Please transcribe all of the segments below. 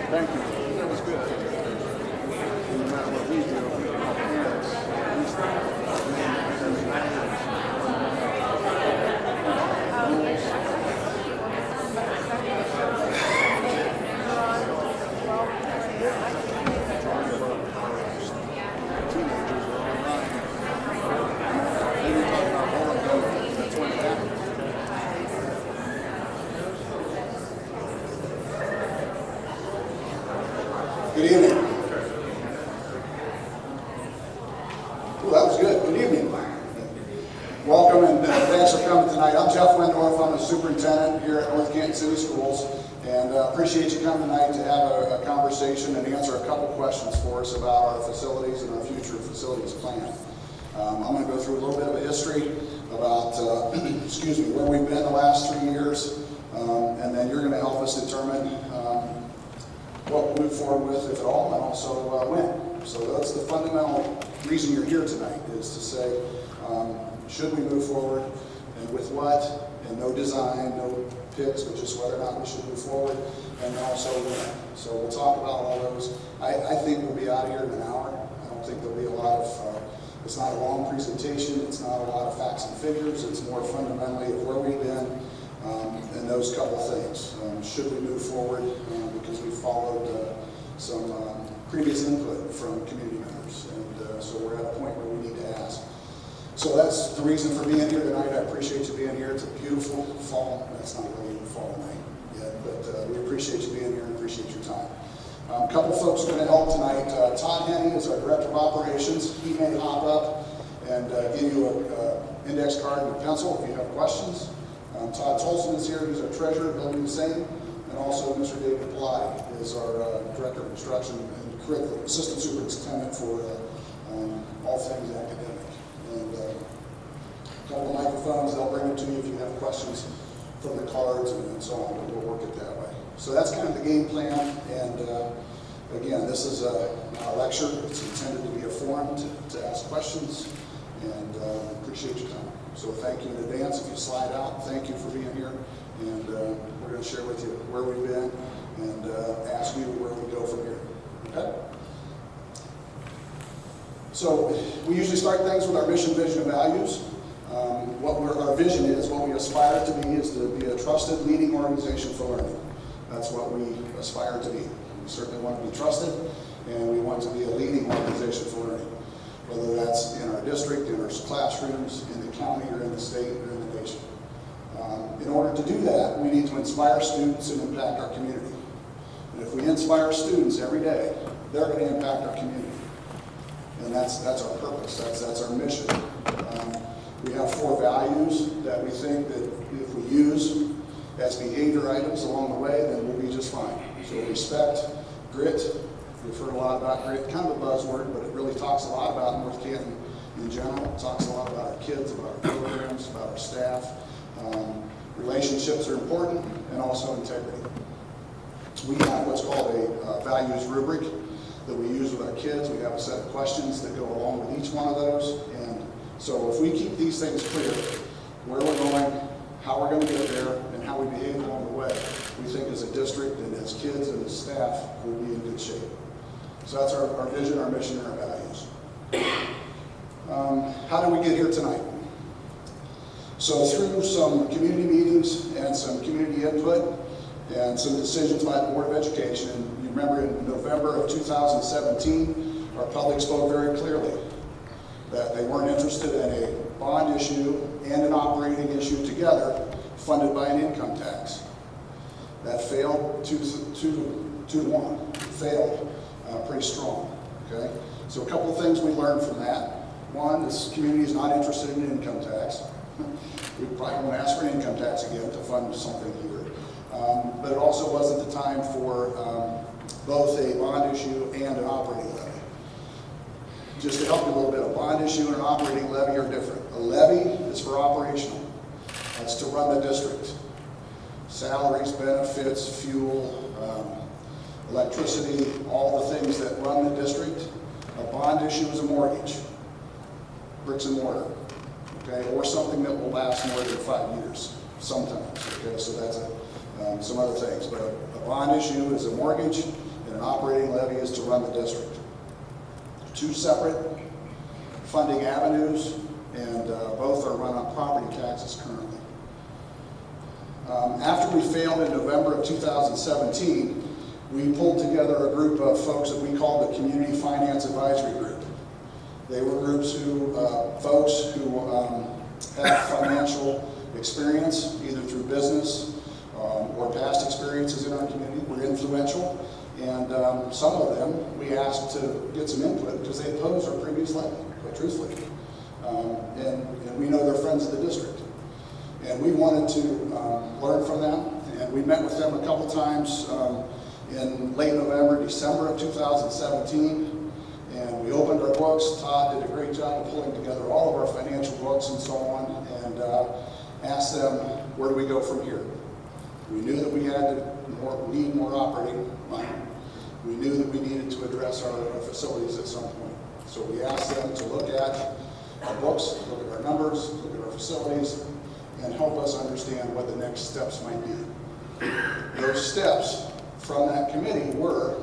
Thank you. That was good. No matter what we do, we can help parents. At least teenagers are online. Maybe talking about bullying. That's when it happens. Good evening. Well, that was good. Good evening. Welcome and thanks for coming tonight. I'm Jeff Wendorf. I'm the superintendent here at North Canton City Schools, and appreciate you coming tonight to have a conversation and answer a couple questions for us about our facilities and our future facilities plan. I'm going to go through a little bit of a history about, excuse me, where we've been the last 3 years, and then you're going to help us determine what we'll move forward with, if at all, and also when. So that's the fundamental reason you're here tonight, is to say, should we move forward, and with what, and no design, no picks, but just whether or not we should move forward, and then also when. So we'll talk about all those. I think we'll be out of here in an hour. I don't think there'll be a lot of, it's not a long presentation, it's not a lot of facts and figures, it's more fundamentally of where we've been, and those couple things. Should we move forward, because we followed some previous input from community members, and so we're at a point where we need to ask. So that's the reason for being here tonight. I appreciate you being here. It's a beautiful fall. That's not really even fall night yet, but we appreciate you being here and appreciate your time. A couple folks are going to help tonight. Todd Henney is our Director of Operations. He may hop up and give you an index card and a pencil if you have questions. Todd Tolson is here. He's our Treasurer, he'll do the same. And also Mr. David Pilati is our Director of Instruction and Curriculum, Assistant Superintendent for all things academic. And a couple of microphones, they'll bring it to you if you have questions from the cards and so on, but we'll work it that way. So that's kind of the game plan, and again, this is a lecture. It's intended to be a forum to ask questions, and appreciate your time. So thank you in advance if you slide out. Thank you for being here, and we're going to share with you where we've been and ask you where we go from here. Okay? So we usually start things with our mission, vision, and values. Our vision is, what we aspire to be, is to be a trusted leading organization for learning. That's what we aspire to be. We certainly want to be trusted, and we want to be a leading organization for learning, whether that's in our district, in our classrooms, in the county, or in the state, or in the nation. In order to do that, we need to inspire students and impact our community. And if we inspire students every day, they're going to impact our community. And that's our purpose, that's our mission. We have 4 values that we think that if we use as behavior items along the way, then we'll be just fine. So respect, grit. We've heard a lot about grit, kind of a buzzword, but it really talks a lot about North Canton in general. It talks a lot about our kids, about our programs, about our staff. Relationships are important, and also integrity. We have what's called a values rubric that we use with our kids. We have a set of questions that go along with each one of those. And so if we keep these things clear, where we're going, how we're going to get there, and how we behave along the way, we think as a district and as kids and as staff, we'll be in good shape. So that's our vision, our mission, and our values. How did we get here tonight? So through some community meetings and some community input and some decisions by the Board of Education, and you remember in November of 2017, our public spoke very clearly that they weren't interested in a bond issue and an operating issue together funded by an income tax. That failed 2 to 1. It failed pretty strong. Okay? So a couple of things we learned from that. One, this community is not interested in an income tax. We probably won't ask for an income tax again to fund something here. But it also wasn't the time for both a bond issue and an operating levy. Just to help you a little bit, a bond issue and an operating levy are different. A levy is for operational. That's to run the district. Salaries, benefits, fuel, electricity, all the things that run the district. A bond issue is a mortgage, bricks and mortar, okay, or something that will last more than 5 years, sometimes. Okay, so that's some other things. But a bond issue is a mortgage, an operating levy is to run the district. Two separate funding avenues, and both are run on property taxes currently. After we failed in November of 2017, we pulled together a group of folks that we called the Community Finance Advisory Group. They were groups who, folks who have financial experience, either through business or past experiences in our community, were influential. And some of them we asked to get some input because they opposed our previous levy, quite truthfully. And we know they're friends of the district. And we wanted to learn from them. And we met with them a couple times in late November, December of 2017. And we opened our books. Todd did a great job of pulling together all of our financial books and so on. And asked them, where do we go from here? We knew that we had to need more operating money. We knew that we needed to address our facilities at some point. So we asked them to look at our books, look at our numbers, look at our facilities, and help us understand what the next steps might be. Those steps from that committee were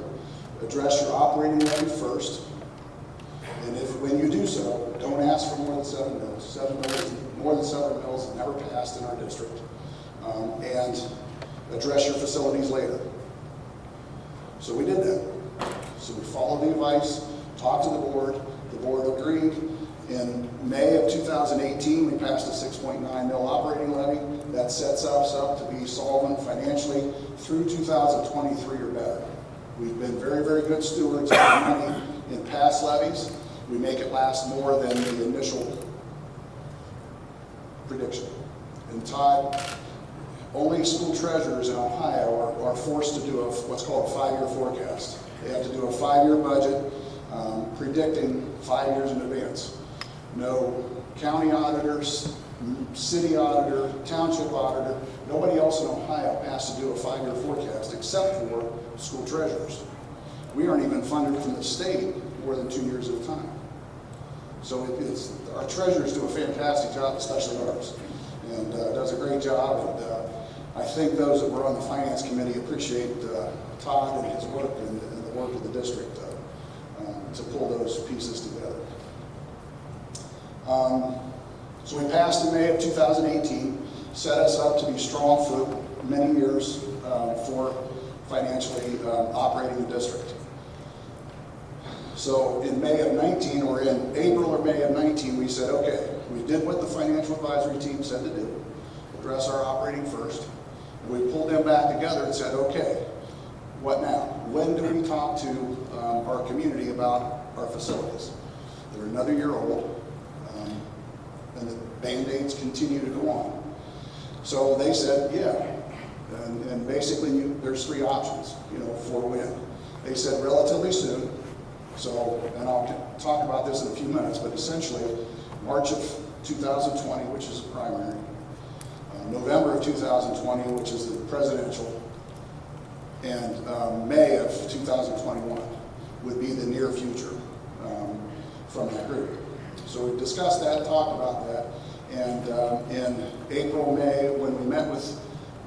address your operating levy first, and if when you do so, don't ask for more than 7 mills. More than 7 mills never passed in our district. And address your facilities later. So we did that. So we followed the advice, talked to the board agreed. In May of 2018, we passed a 6.9 mil operating levy. That sets us up to be solvent financially through 2023 or better. We've been very, very good stewards of the money in past levies. We make it last more than the initial prediction. And Todd, only school treasurers in Ohio are forced to do what's called a 5-year forecast. They have to do a 5-year budget predicting 5 years in advance. No county auditors, city auditor, township auditor, nobody else in Ohio has to do a 5-year forecast except for school treasurers. We aren't even funded from the state more than 2 years at a time. So our treasurers do a fantastic job, especially ours, and does a great job. And I think those that were on the finance committee appreciate Todd and his work and the work of the district to pull those pieces together. So we passed in May of 2018, set us up to be strong for many years for financially operating the district. So in May of 19, or in April or May of 19, we said, okay, we did what the financial advisory team said to do, address our operating first. And we pulled them back together and said, okay, what now? When do we talk to our community about our facilities? They're another year old, and the Band-Aids continue to go on. So they said, yeah. And basically, there's 3 options, for when. They said relatively soon. So, and I'll talk about this in a few minutes, but essentially, March of 2020, which is a primary, November of 2020, which is the presidential, and May of 2021 would be the near future from that group. So we discussed that, talked about that, and in April, May, when we met with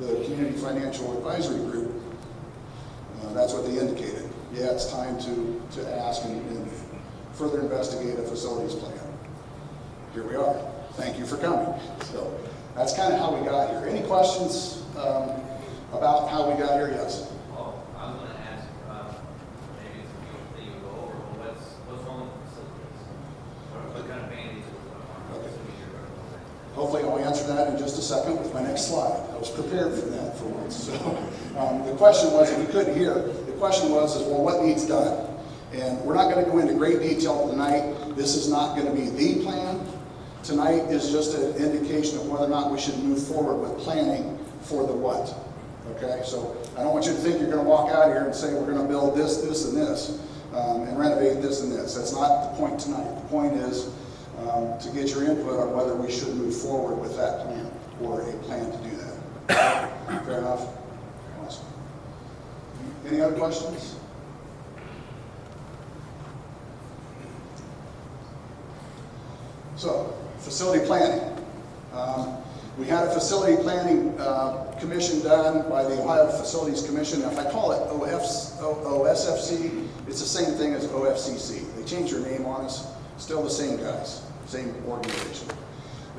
the Community Financial Advisory Group, that's what they indicated. Yeah, it's time to ask and further investigate a facilities plan. Here we are. Thank you for coming. So that's kind of how we got here. Any questions about how we got here? Yes? Well, I was going to ask, maybe it's a thing you go over, but what's wrong with the facilities? What kind of Band-Aids are Okay. okay. Hopefully I'll answer that in just a second with my next slide. I was prepared for that for once. So the question was, if you couldn't hear, the question was, well, what needs done? And we're not going to go into great detail tonight. This is not going to be the plan. Tonight is just an indication of whether or not we should move forward with planning for the what. Okay, so I don't want you to think you're going to walk out here and say we're going to build this, this, and this, and renovate this and this. That's not the point tonight. The point is to get your input on whether we should move forward with that plan or a plan to do that. Fair enough? Awesome. Any other questions? So, facility planning. We had a facility planning commission done by the Ohio Facilities Commission. If I call it OSFC, it's the same thing as OFCC. They changed their name on us, still the same guys, same organization.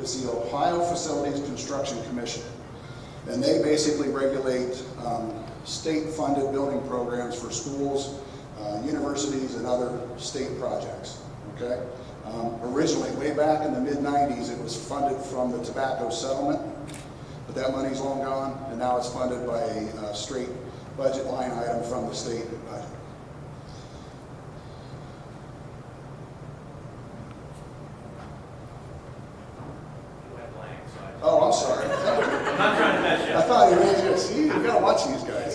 It's the Ohio Facilities Construction Commission. And they basically regulate state-funded building programs for schools, universities, and other state projects, okay? Originally, way back in the mid-90s, it was funded from the tobacco settlement, but that money's long gone, and now it's funded by a straight budget line item from the state budget. Oh, I'm sorry. I'm not trying to mess you up. I thought you were going to see, you've got to watch these guys.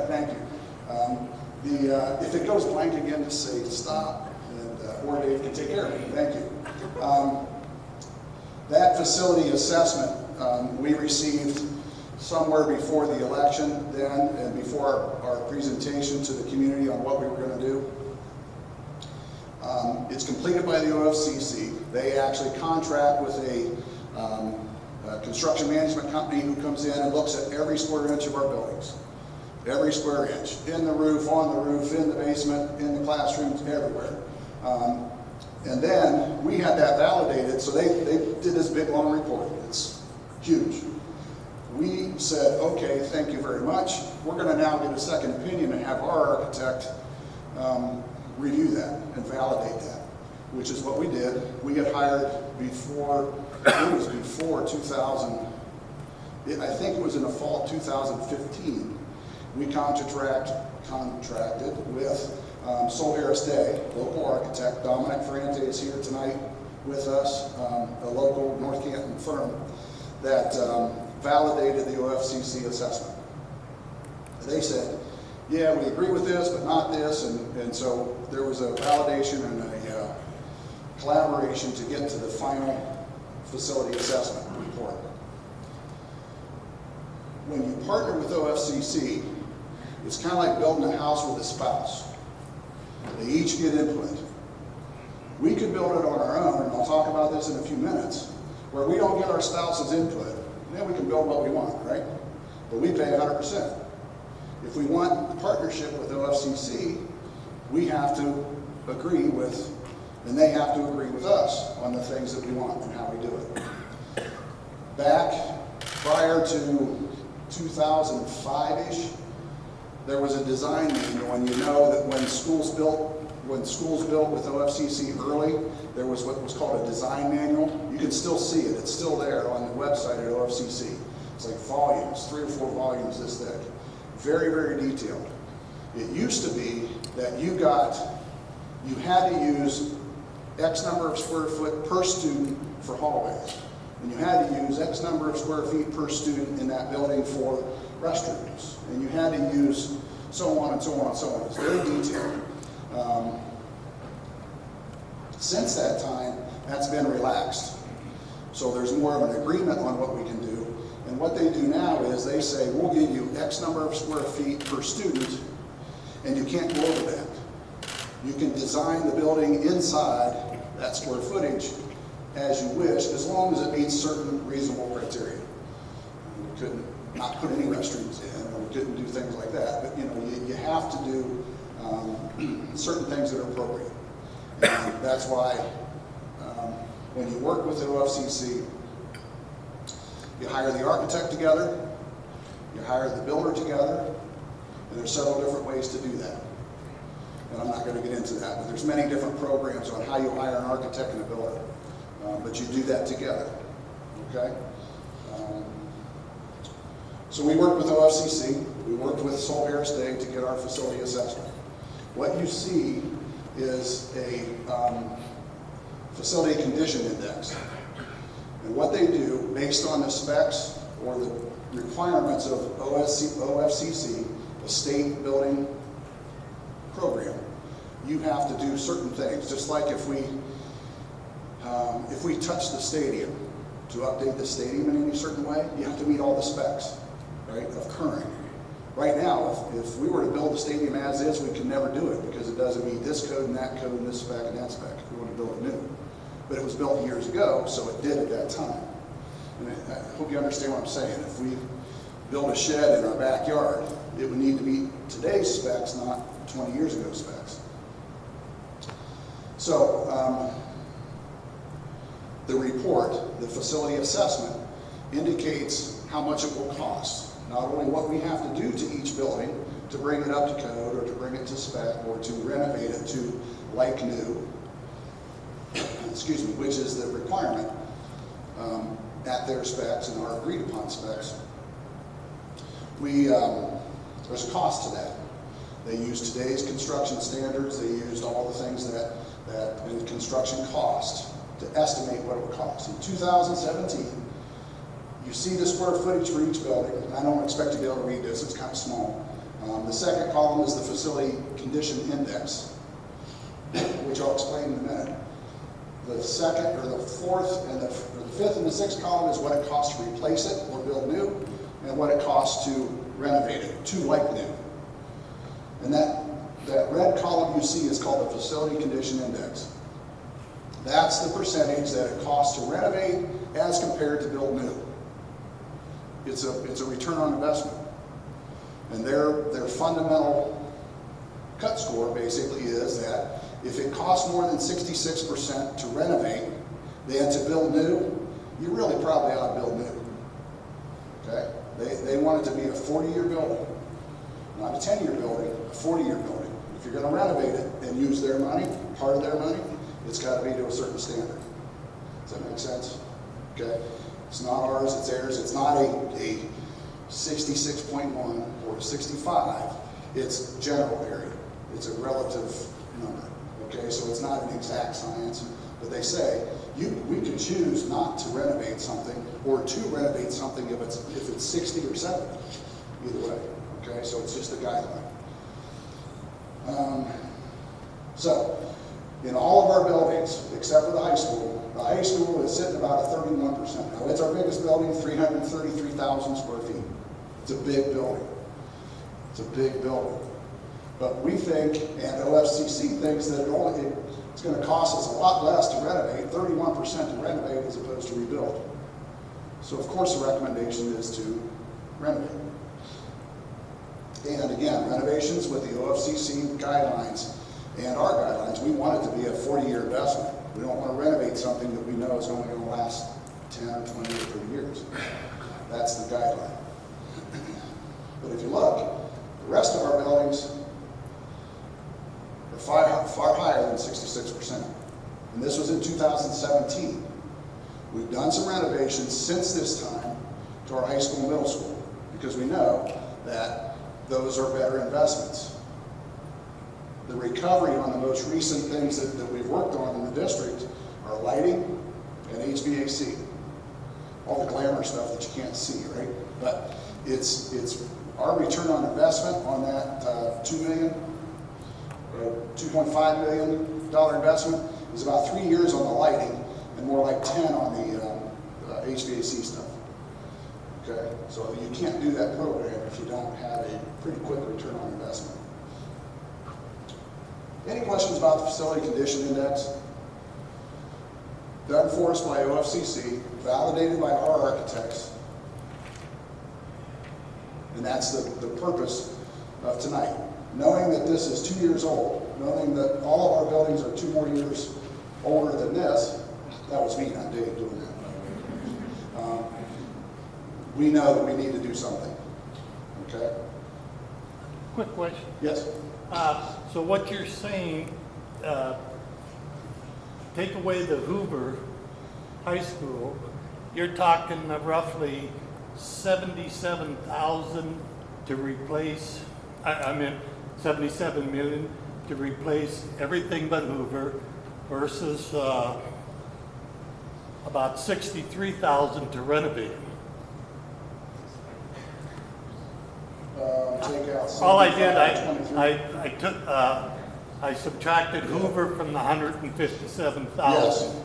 Thank you. If it goes blank again, just say stop, and or Dave can take care of it. Thank you. That facility assessment we received somewhere before the election then, and before our presentation to the community on what we were going to do. It's completed by the OFCC. They actually contract with a construction management company who comes in and looks at every square inch of our buildings. Every square inch. In the roof, on the roof, in the basement, in the classrooms, everywhere. And then we had that validated, so they did this big long report. It's huge. We said, okay, thank you very much. We're going to now get a second opinion and have our architect review that and validate that, which is what we did. We had hired before, it was before 2000, I think it was in the fall of 2015, we contracted with Sol Harris Day, local architect. Dominic Ferrante is here tonight with us, a local North Canton firm that validated the OFCC assessment. They said, yeah, we agree with this, but not this, and so there was a validation and a collaboration to get to the final facility assessment report. When you partner with OFCC, it's kind of like building a house with a spouse. They each get input. We could build it on our own, and I'll talk about this in a few minutes, where we don't get our spouse's input. Then we can build what we want, right? But we pay 100%. If we want the partnership with OFCC, we have to agree with, and they have to agree with us on the things that we want and how we do it. Back prior to 2005-ish, there was a design manual, and you know that when schools built with OFCC early, there was what was called a design manual. You can still see it. It's still there on the website at OFCC. It's like volumes, 3 or 4 volumes this thick. Very, very detailed. It used to be that you had to use X number of square foot per student for hallways. And you had to use X number of square feet per student in that building for restrooms. And you had to use so on and so on and so on. It's very detailed. Since that time, that's been relaxed. So there's more of an agreement on what we can do. And what they do now is they say, we'll give you X number of square feet per student, and you can't go over that. You can design the building inside that square footage as you wish, as long as it meets certain reasonable criteria. We couldn't not put any restrooms in, or we couldn't do things like that. But you know, you have to do certain things that are appropriate. And that's why when you work with the OFCC, you hire the architect together, you hire the builder together, and there's several different ways to do that. And I'm not going to get into that, but there's many different programs on how you hire an architect and a builder. But you do that together, okay? So we worked with OFCC, we worked with Sol Harris Day to get our facility assessment. What you see is a facility condition index. And what they do, based on the specs or the requirements of OFCC, the state building program, you have to do certain things. Just like if we touch the stadium, to update the stadium in any certain way, you have to meet all the specs, right, of current. Right now, if we were to build the stadium as is, we could never do it because it doesn't meet this code and that code and this spec and that spec if we want to build it new. But it was built years ago, so it did at that time. And I hope you understand what I'm saying. If we build a shed in our backyard, it would need to meet today's specs, not 20 years ago specs. So the report, the facility assessment, indicates how much it will cost. Not only what we have to do to each building to bring it up to code or to bring it to spec or to renovate it to like new, excuse me, which is the requirement at their specs and our agreed upon specs. There's a cost to that. They used today's construction standards. They used all the things that in construction cost to estimate what it would cost. In 2017, you see the square footage for each building, and I don't expect to be able to read this, it's kind of small. The second column is the facility condition index, which I'll explain in a minute. The second, or the fourth, and the fifth and the sixth column is what it costs to replace it or build new, and what it costs to renovate it, to like new. And that red column you see is called the facility condition index. That's the percentage that it costs to renovate as compared to build new. It's a return on investment. And their fundamental cut score basically is that if it costs more than 66% to renovate than to build new, you really probably ought to build new. Okay? They want it to be a 40-year building, not a 10-year building, a 40-year building. If you're going to renovate it and use their money, part of their money, it's got to be to a certain standard. Does that make sense? Okay? It's not ours, it's theirs. It's not a 66.1 or 65. It's general area. It's a relative number. Okay? So it's not an exact science. But they say we could choose not to renovate something or to renovate something if it's 60 or 70. Either way. Okay? So it's just a guideline. So in all of our buildings, except for the high school is sitting about a 31%. Now, it's our biggest building, 333,000 square feet. It's a big building. It's a big building. But we think, and OFCC thinks, that it's going to cost us a lot less to renovate, 31% to renovate as opposed to rebuild. So, of course, the recommendation is to renovate. And again, renovations with the OFCC guidelines and our guidelines, we want it to be a 40-year investment. We don't want to renovate something that we know is only going to last 10 or 20 or 30 years. That's the guideline. But if you look, the rest of our buildings are far higher than 66%. And this was in 2017. We've done some renovations since this time to our high school and middle school because we know that those are better investments. The recovery on the most recent things that we've worked on in the district are lighting and HVAC. All the glamour stuff that you can't see, right? But it's our return on investment on that $2.5 million investment is about 3 years on the lighting and more like 10 on the HVAC stuff. Okay, so you can't do that program if you don't have a pretty quick return on investment. Any questions about the facility condition index? Done for us by OFCC, validated by our architects. And that's the purpose of tonight. Knowing that this is 2 years old, knowing that all of our buildings are 2 more years older than this, that was me, not Dave, doing that. We know that we need to do something. Okay? Quick question. Yes? So what you're saying, take away the Hoover High School, you're talking roughly 77,000 to replace, I mean 77 million to replace everything but Hoover versus about 63,000 to renovate. Take out All I did, 23. I took, I subtracted Hoover from the 157,000. Yes.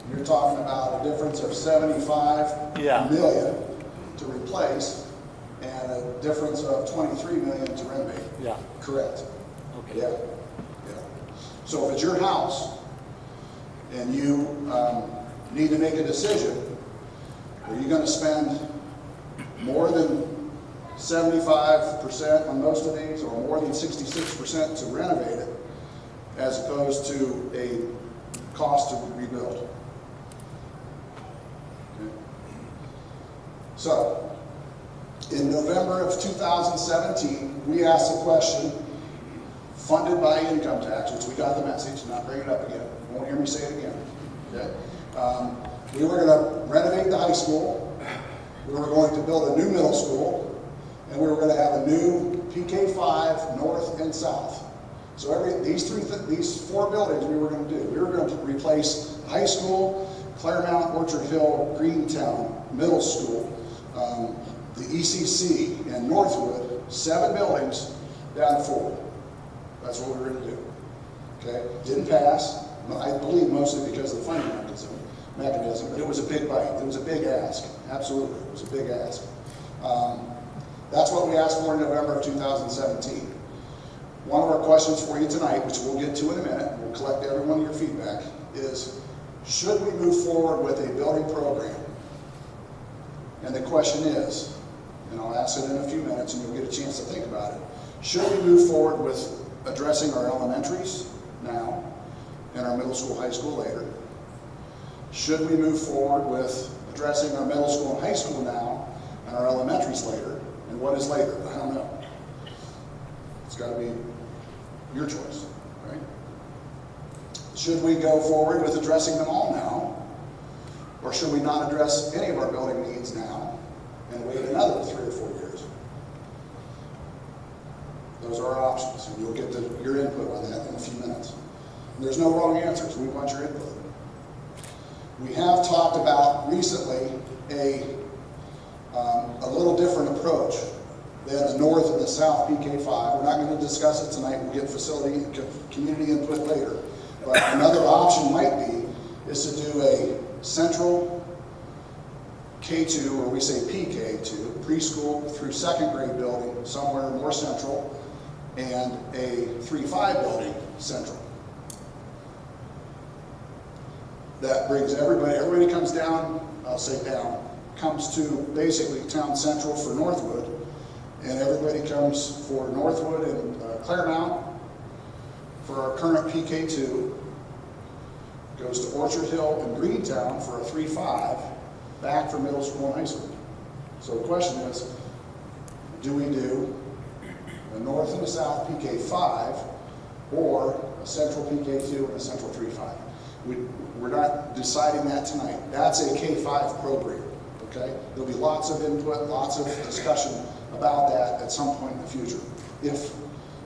You're talking about a difference of 75 million to replace and a difference of 23 million to renovate. Yeah. Correct. Okay. Yeah. Yeah. So if it's your house and you need to make a decision, Are you going to spend more than 75% on most of these, or more than 66% to renovate it, as opposed to a cost to rebuild? Okay. So, in November of 2017, we asked a question funded by income tax, which we got the message, not bring it up again. You won't hear me say it again. Okay? We were going to renovate the high school, we were going to build a new middle school, and we were going to have a new PK5 north and south. So these four buildings we were going to do. We were going to replace high school, Claremont, Orchard Hill, Greentown, middle school, the ECC, and Northwood, 7 buildings down to 4. That's what we were going to do. Okay? Didn't pass. I believe mostly because of the funding mechanism, but it was a big bite. It was a big ask. Absolutely, it was a big ask. That's what we asked for in November of 2017. One of our questions for you tonight, which we'll get to in a minute, we'll collect every one of your feedback, is should we move forward with a building program? And the question is, and I'll ask it in a few minutes and you'll get a chance to think about it, should we move forward with addressing our elementaries now and our middle school, high school later? Should we move forward with addressing our middle school and high school now and our elementaries later? And what is later? I don't know. It's got to be your choice, right? Should we go forward with addressing them all now? Or should we not address any of our building needs now and wait another 3 or 4 years? Those are our options, and you'll get your input on that in a few minutes. And there's no wrong answers. We want your input. We have talked about recently a little different approach than the north and the south PK5. We're not going to discuss it tonight. We'll get facility and community input later. But another option might be is to do a central K2, or we say PK2, preschool through 2nd grade building somewhere more central, and a 3-5 building central. That brings everybody comes down, I'll say down, comes to basically town central for Northwood, and everybody comes for Northwood and Claremont for our current PK2, goes to Orchard Hill and Greentown for a 3-5, back for middle school and high school. So the question is, do we do a north and a south PK5 or a central PK2 and a central 3-5? We're not deciding that tonight. That's a K5 program, okay? There'll be lots of input, lots of discussion about that at some point in the future, if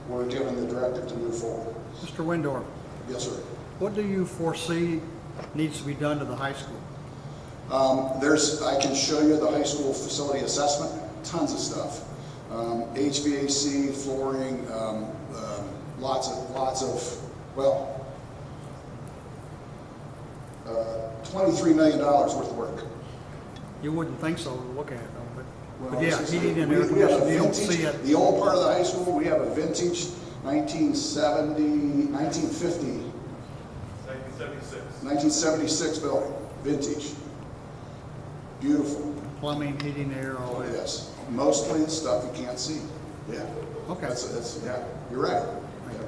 we're given the directive to move forward. Mr. Windor. Yes, sir. What do you foresee needs to be done to the high school? I can show you the high school facility assessment, tons of stuff. HVAC, flooring, lots of, well, $23 million worth of work. You wouldn't think so to look at it, though, Well, but yeah, it's heating and we air have a conditioning, you don't vintage, see it. the old part of the high school, we have a vintage 1970, 1950, 1976 building, vintage. Beautiful. Plumbing, heating, air, all Oh, that. yes. Mostly the stuff you can't see. Yeah. Okay. That's yeah, you're right. Yeah.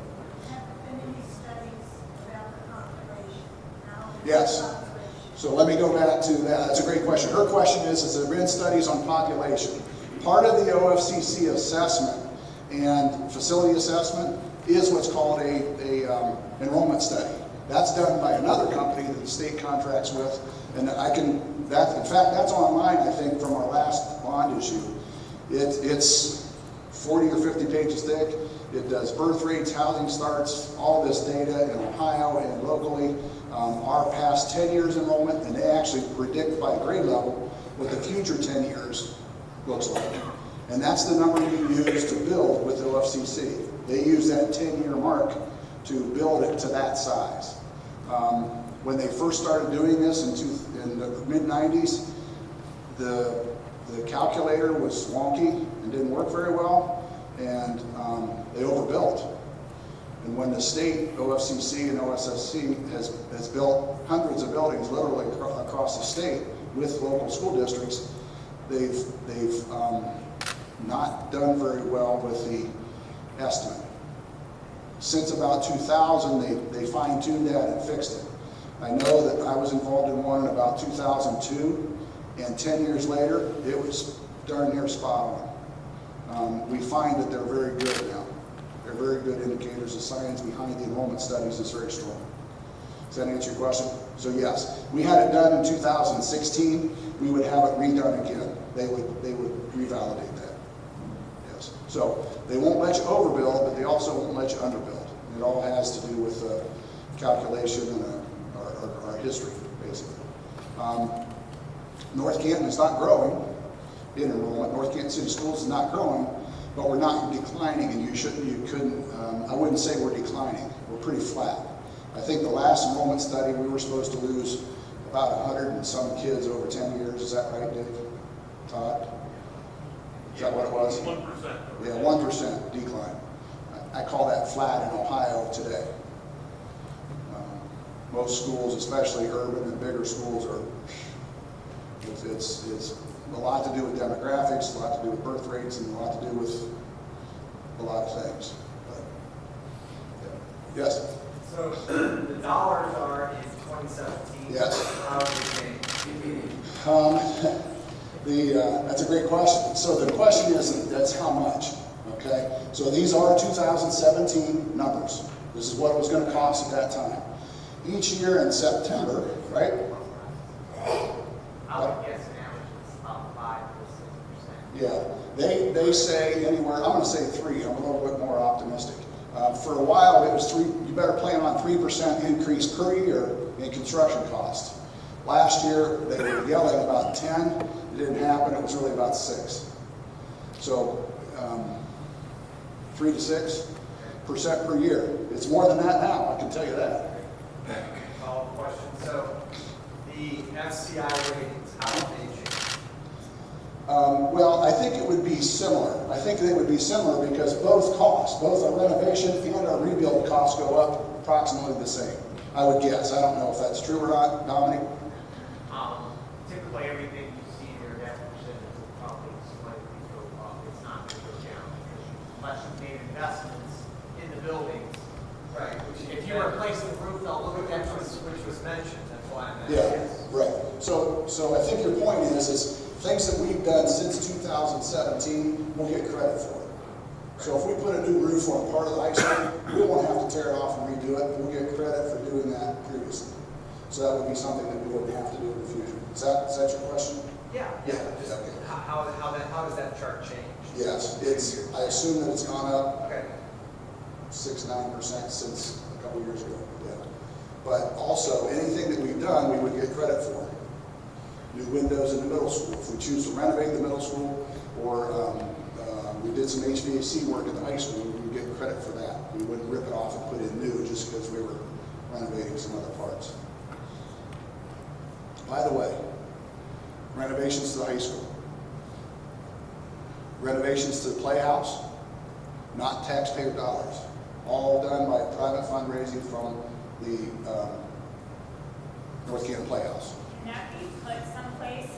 Have any studies about the conservation? Yes. So let me go back to that. That's a great question. Her question is there been studies on population? Part of the OFCC assessment and facility assessment is what's called a enrollment study. That's done by another company that the state contracts with, and in fact, that's online, I think, from our last bond issue. It's 40 or 50 pages thick. It does birth rates, housing starts, all this data in Ohio and locally, our past 10 years enrollment, and they actually predict by grade level what the future 10 years looks like. And that's the number you use to build with OFCC. They use that 10-year mark to build it to that size. When they first started doing this in the mid-90s, the calculator was wonky and didn't work very well, and they overbuilt. And when the state, OFCC and OSSC, has built hundreds of buildings literally across the state, with local school districts, they've not done very well with the estimate. Since about 2000, they fine-tuned that and fixed it. I know that I was involved in one in about 2002, and 10 years later, it was darn near spot on. We find that they're very good now. They're very good indicators. The science behind the enrollment studies is very strong. Does that answer your question? So yes, we had it done in 2016. We would have it redone again. They would revalidate that. Yes. So they won't let you overbuild, but they also won't let you underbuild. It all has to do with calculation and our history, basically. North Canton is not growing in enrollment. North Canton City Schools is not growing, but we're not declining, and I wouldn't say we're declining. We're pretty flat. I think the last enrollment study, we were supposed to lose about 100 and some kids over 10 years. Is that right, Dave? Todd? Is that what it was? 1%. Yeah, 1% decline. I call that flat in Ohio today. Most schools, especially urban and bigger schools, it's a lot to do with demographics, a lot to do with birth rates, and a lot to do with a lot of things. But, yeah. Yes? So the dollars are in 2017. Yes. How are they changed? That's a great question. So the question is, that's how much, okay? So these are 2017 numbers. This is what it was going to cost at that time. Each year in September, right? I would guess an average is about 5 to 6%. Yeah, they say anywhere, I'm going to say 3. I'm a little bit more optimistic. For a while, it was 3. You better plan on 3% increase per year in construction costs. Last year, they were yelling about 10. It didn't happen. It was really about 6. So 3 to 6% per year. It's more than that now, I can tell you that. Follow-up question. So the FCI ratings, how would they change? Well, I think it would be similar. I think they would be similar because both a renovation and a rebuild costs go up approximately the same. I would guess. I don't know if that's true or not, Dominic. Typically, everything you see in your debt percentage will probably slightly go up. It's not going to go down unless you've made investments in the buildings. Right. If you replace the roof, they'll look at that, which was mentioned. That's why I mentioned. Yeah, right. So I think your point is things that we've done since 2017, we'll get credit for it. So if we put a new roof on part of the high school, we won't have to tear it off and redo it. We'll get credit for doing that previously. So that would be something that we wouldn't have to do in the future. Is that your question? Yeah. Yeah. Just Okay. how does that chart change? Yes, I assume that it's gone up Okay. 6-9% since a couple years ago. Yeah. But also, anything that we've done, we would get credit for. New windows in the middle school. If we choose to renovate the middle school, or we did some HVAC work at the high school, we would get credit for that. We wouldn't rip it off and put in new just because we were renovating some other parts. By the way, renovations to the high school. Renovations to the playhouse, not taxpayer dollars. All done by private fundraising from the North Canton Playhouse. Can that be put someplace?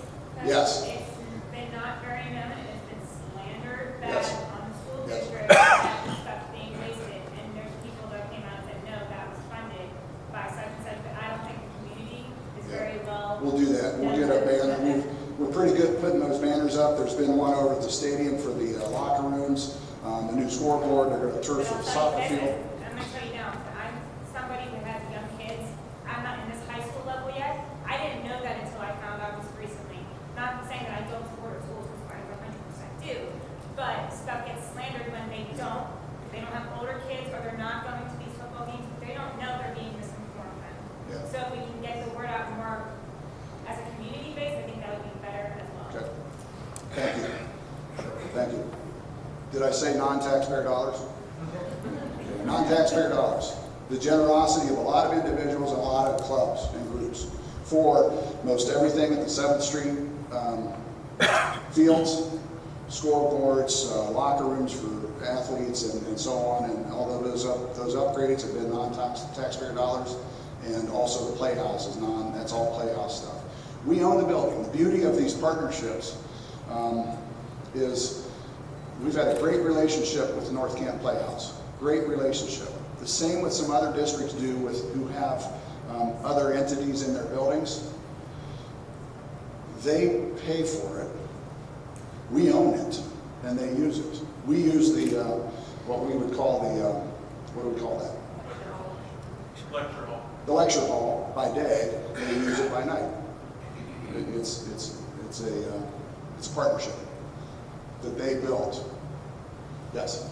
Yes. It's been not very known, and it's been slandered that Yes. on the school Yes. district, that stuff being wasted, and there's people that came out and said, no, that was funded by such and such, but I don't think the community is very well. We'll do that. We'll get a banner. We're pretty good at putting those banners up. There's been one over at the stadium for the locker rooms, the new scoreboard. They're going to turf the soccer field. I'm going to tell you now, I'm somebody who has young kids. I'm not in this high school level yet. I didn't know that until I found out this recently. Not saying that I don't support our schools, because I 100% do, but stuff gets slandered when they don't have older kids, or they're not going to these football games. They don't know they're being misinformed then. Yeah. So if we can get the word out more as a community base, I think that would be better as well. Okay. Thank you. Thank you. Did I say non-taxpayer dollars? Okay. Non-taxpayer dollars. The generosity of a lot of individuals and a lot of clubs and groups for most everything at the 7th Street fields, scoreboards, locker rooms for athletes, and so on. And although those upgrades have been non-taxpayer dollars, and also the playhouse is that's all playhouse stuff. We own the building. The beauty of these partnerships is we've had a great relationship with the North Canton Playhouse. Great relationship. The same with some other districts do with who have other entities in their buildings. They pay for it. We own it, and they use it. We use the what we would call the what do we call that? Lecture hall. The lecture hall by day, and they use it by night. It's a partnership that they built. Yes. So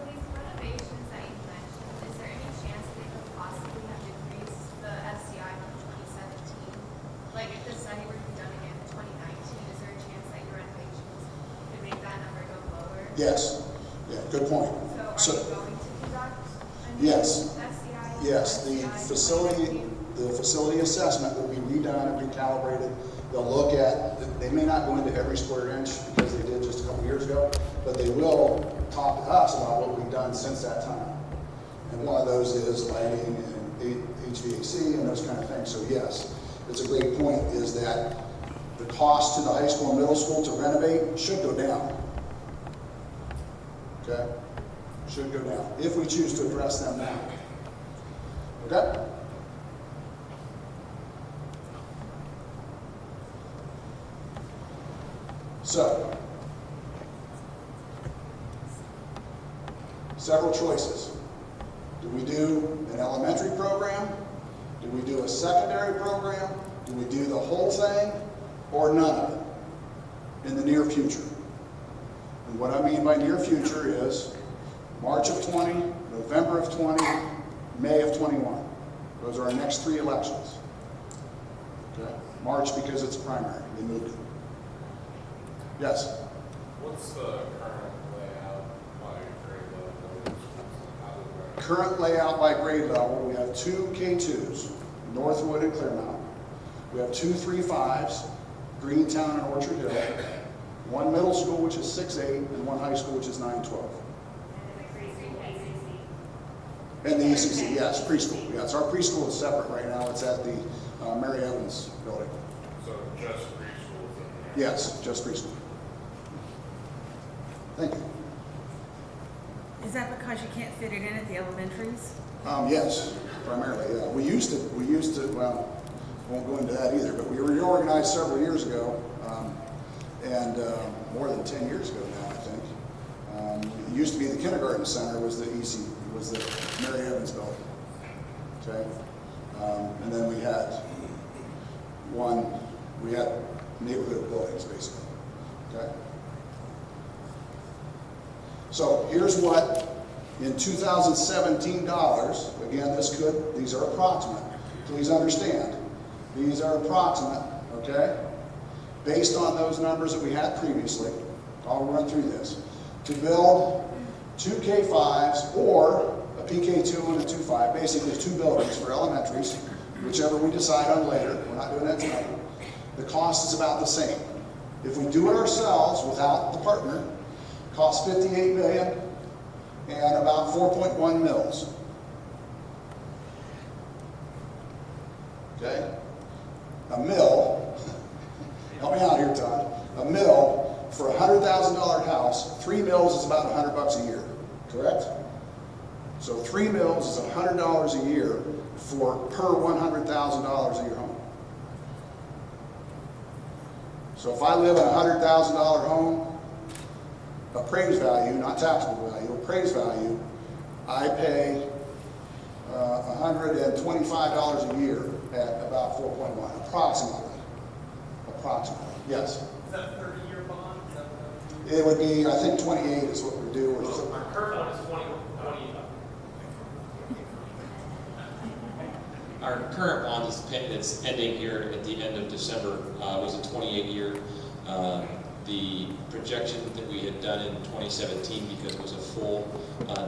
these renovations that you mentioned, is there any chance they could possibly have decreased the FCI from 2017? Like if the study were to be done again in 2019, is there a chance that your renovations could make that number go lower? Yes. Yeah. Good point. So are you going to conduct a new Yes. FCI? Yes. The facility assessment will be redone and recalibrated. They'll look at. They may not go into every square inch because they did just a couple years ago, but they will talk to us about what we've done since that time. And one of those is lighting and HVAC and those kind of things. So yes, it's a great point, is that the cost to the high school and middle school to renovate should go down. Okay? Should go down, if we choose to address them now. Okay? So, several choices. Do we do an elementary program? Do we do a secondary program? Do we do the whole thing or none of it in the near future? And what I mean by near future is March of 20, November of 20, May of 21. Those are our next 3 elections. Okay? March because it's primary. They moved it. Yes? What's the current layout by grade level? Current layout by grade level, we have 2 K2s, Northwood and Clearmount. We have 2 3-5s, Greentown and Orchard Hill. 1 middle school, which is 6-8, and 1 high school, which is 9-12. And the ECC, yes, preschool. Yes, our preschool is separate right now. It's at the Mary Evans building. So just preschool? Yes, just preschool. Thank you. Is that because you can't fit it in at the elementaries? Yes, primarily, yeah. We used to, well, won't go into that either, but we reorganized several years ago, and more than 10 years ago now, I think. It used to be the kindergarten center was the was the Mary Evans building, okay? And then we had neighborhood buildings, basically, okay? So here's what, in 2017 dollars, again, these are approximate. Please understand, these are approximate, okay? Based on those numbers that we had previously, I'll run through this. To build 2 K5s or a PK2 and a 2.5, basically 2 buildings for elementaries, whichever we decide on later, we're not doing that tonight. The cost is about the same. If we do it ourselves without the partner, it costs $58 million and about 4.1 mils. Okay? A mill, help me out here, Todd. A mill for a $100,000 house, 3 mills is about $100 a year, correct? So 3 mills is $100 a year per $100,000 of your home. So if I live in a $100,000 home, appraised value, not taxable value, appraised value, I pay $125 a year at about 4.1, approximately. Approximately, yes. Is that a 30-year bond? It would be, I think 28 is what we do. Our current one is 20. Our current bond is ending here at the end of December. Was a 28-year. The projection that we had done in 2017, because it was a full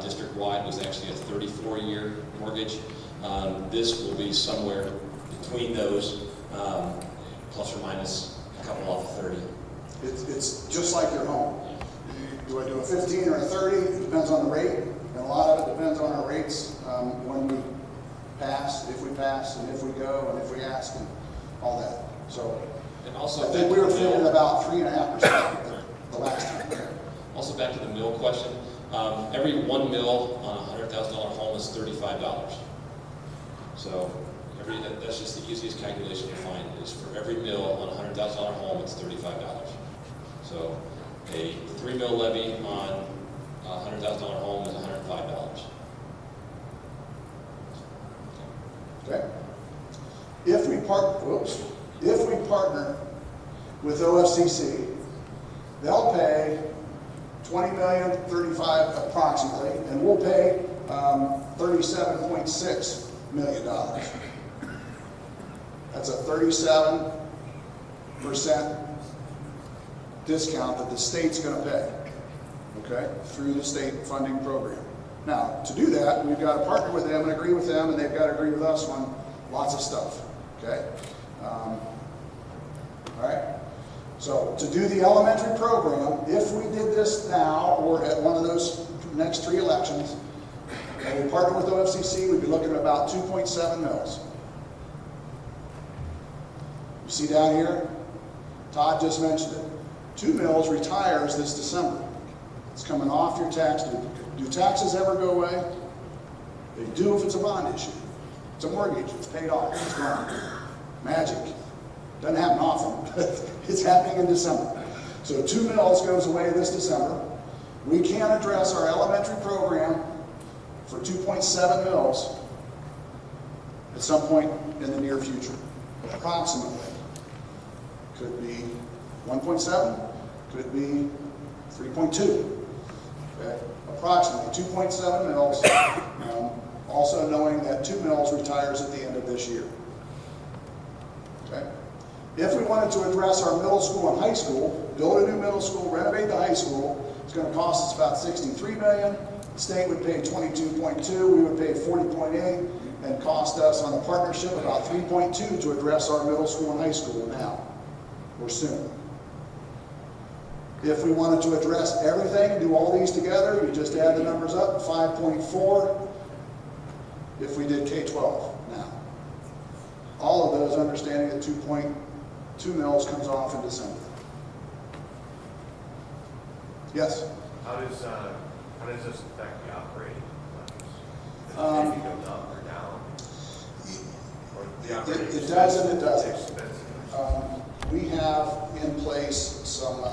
district-wide, was actually a 34-year mortgage. This will be somewhere between those, plus or minus a couple off of 30. It's just like your home. Do I do a 15 or a 30? It depends on the rate, and a lot of it depends on our rates when we pass, if we pass, and if we go, and if we ask, and all that. So And also, I think we were figuring about 3.5% the last time. Also back to the mill question, every 1 mil on a $100,000 home is $35. So that's just the easiest calculation to find, is for every mil on a $100,000 home, it's $35. So a 3 mil levy on a $100,000 home is $105. Okay? If we partner with OFCC, they'll pay $20 million, 35 approximately, and we'll pay $37.6 million. That's a 37% discount that the state's going to pay, okay, through the state funding program. Now, to do that, we've got to partner with them and agree with them, and they've got to agree with us on lots of stuff, okay? All right? So, to do the elementary program, if we did this now or at one of those next 3 elections, and we partner with OFCC, we'd be looking at about 2.7 mils. You see down here? Todd just mentioned it. 2 mils retires this December. It's coming off your tax due. Do taxes ever go away? They do if it's a bond issue. It's a mortgage. It's paid off. It's gone. Magic. Doesn't happen often, but it's happening in December. So 2 mils goes away this December. We can address our elementary program for 2.7 mils at some point in the near future. Approximately. Could be 1.7, could be 3.2. Okay? Approximately 2.7 mils, also knowing that 2 mils retires at the end of this year. Okay? If we wanted to address our middle school and high school, build a new middle school, renovate the high school, it's going to cost us about $63 million. The state would pay 22.2, we would pay 40.8, and cost us on the partnership about 3.2 to address our middle school and high school now, or soon. If we wanted to address everything, do all these together, you just add the numbers up, 5.4 if we did K-12 now. All of those understanding that 2.2 mils comes off in December. Yes? How does this affect the operating budgets? If it goes up or down? Or the operating It does and it doesn't. expenses? We have in place some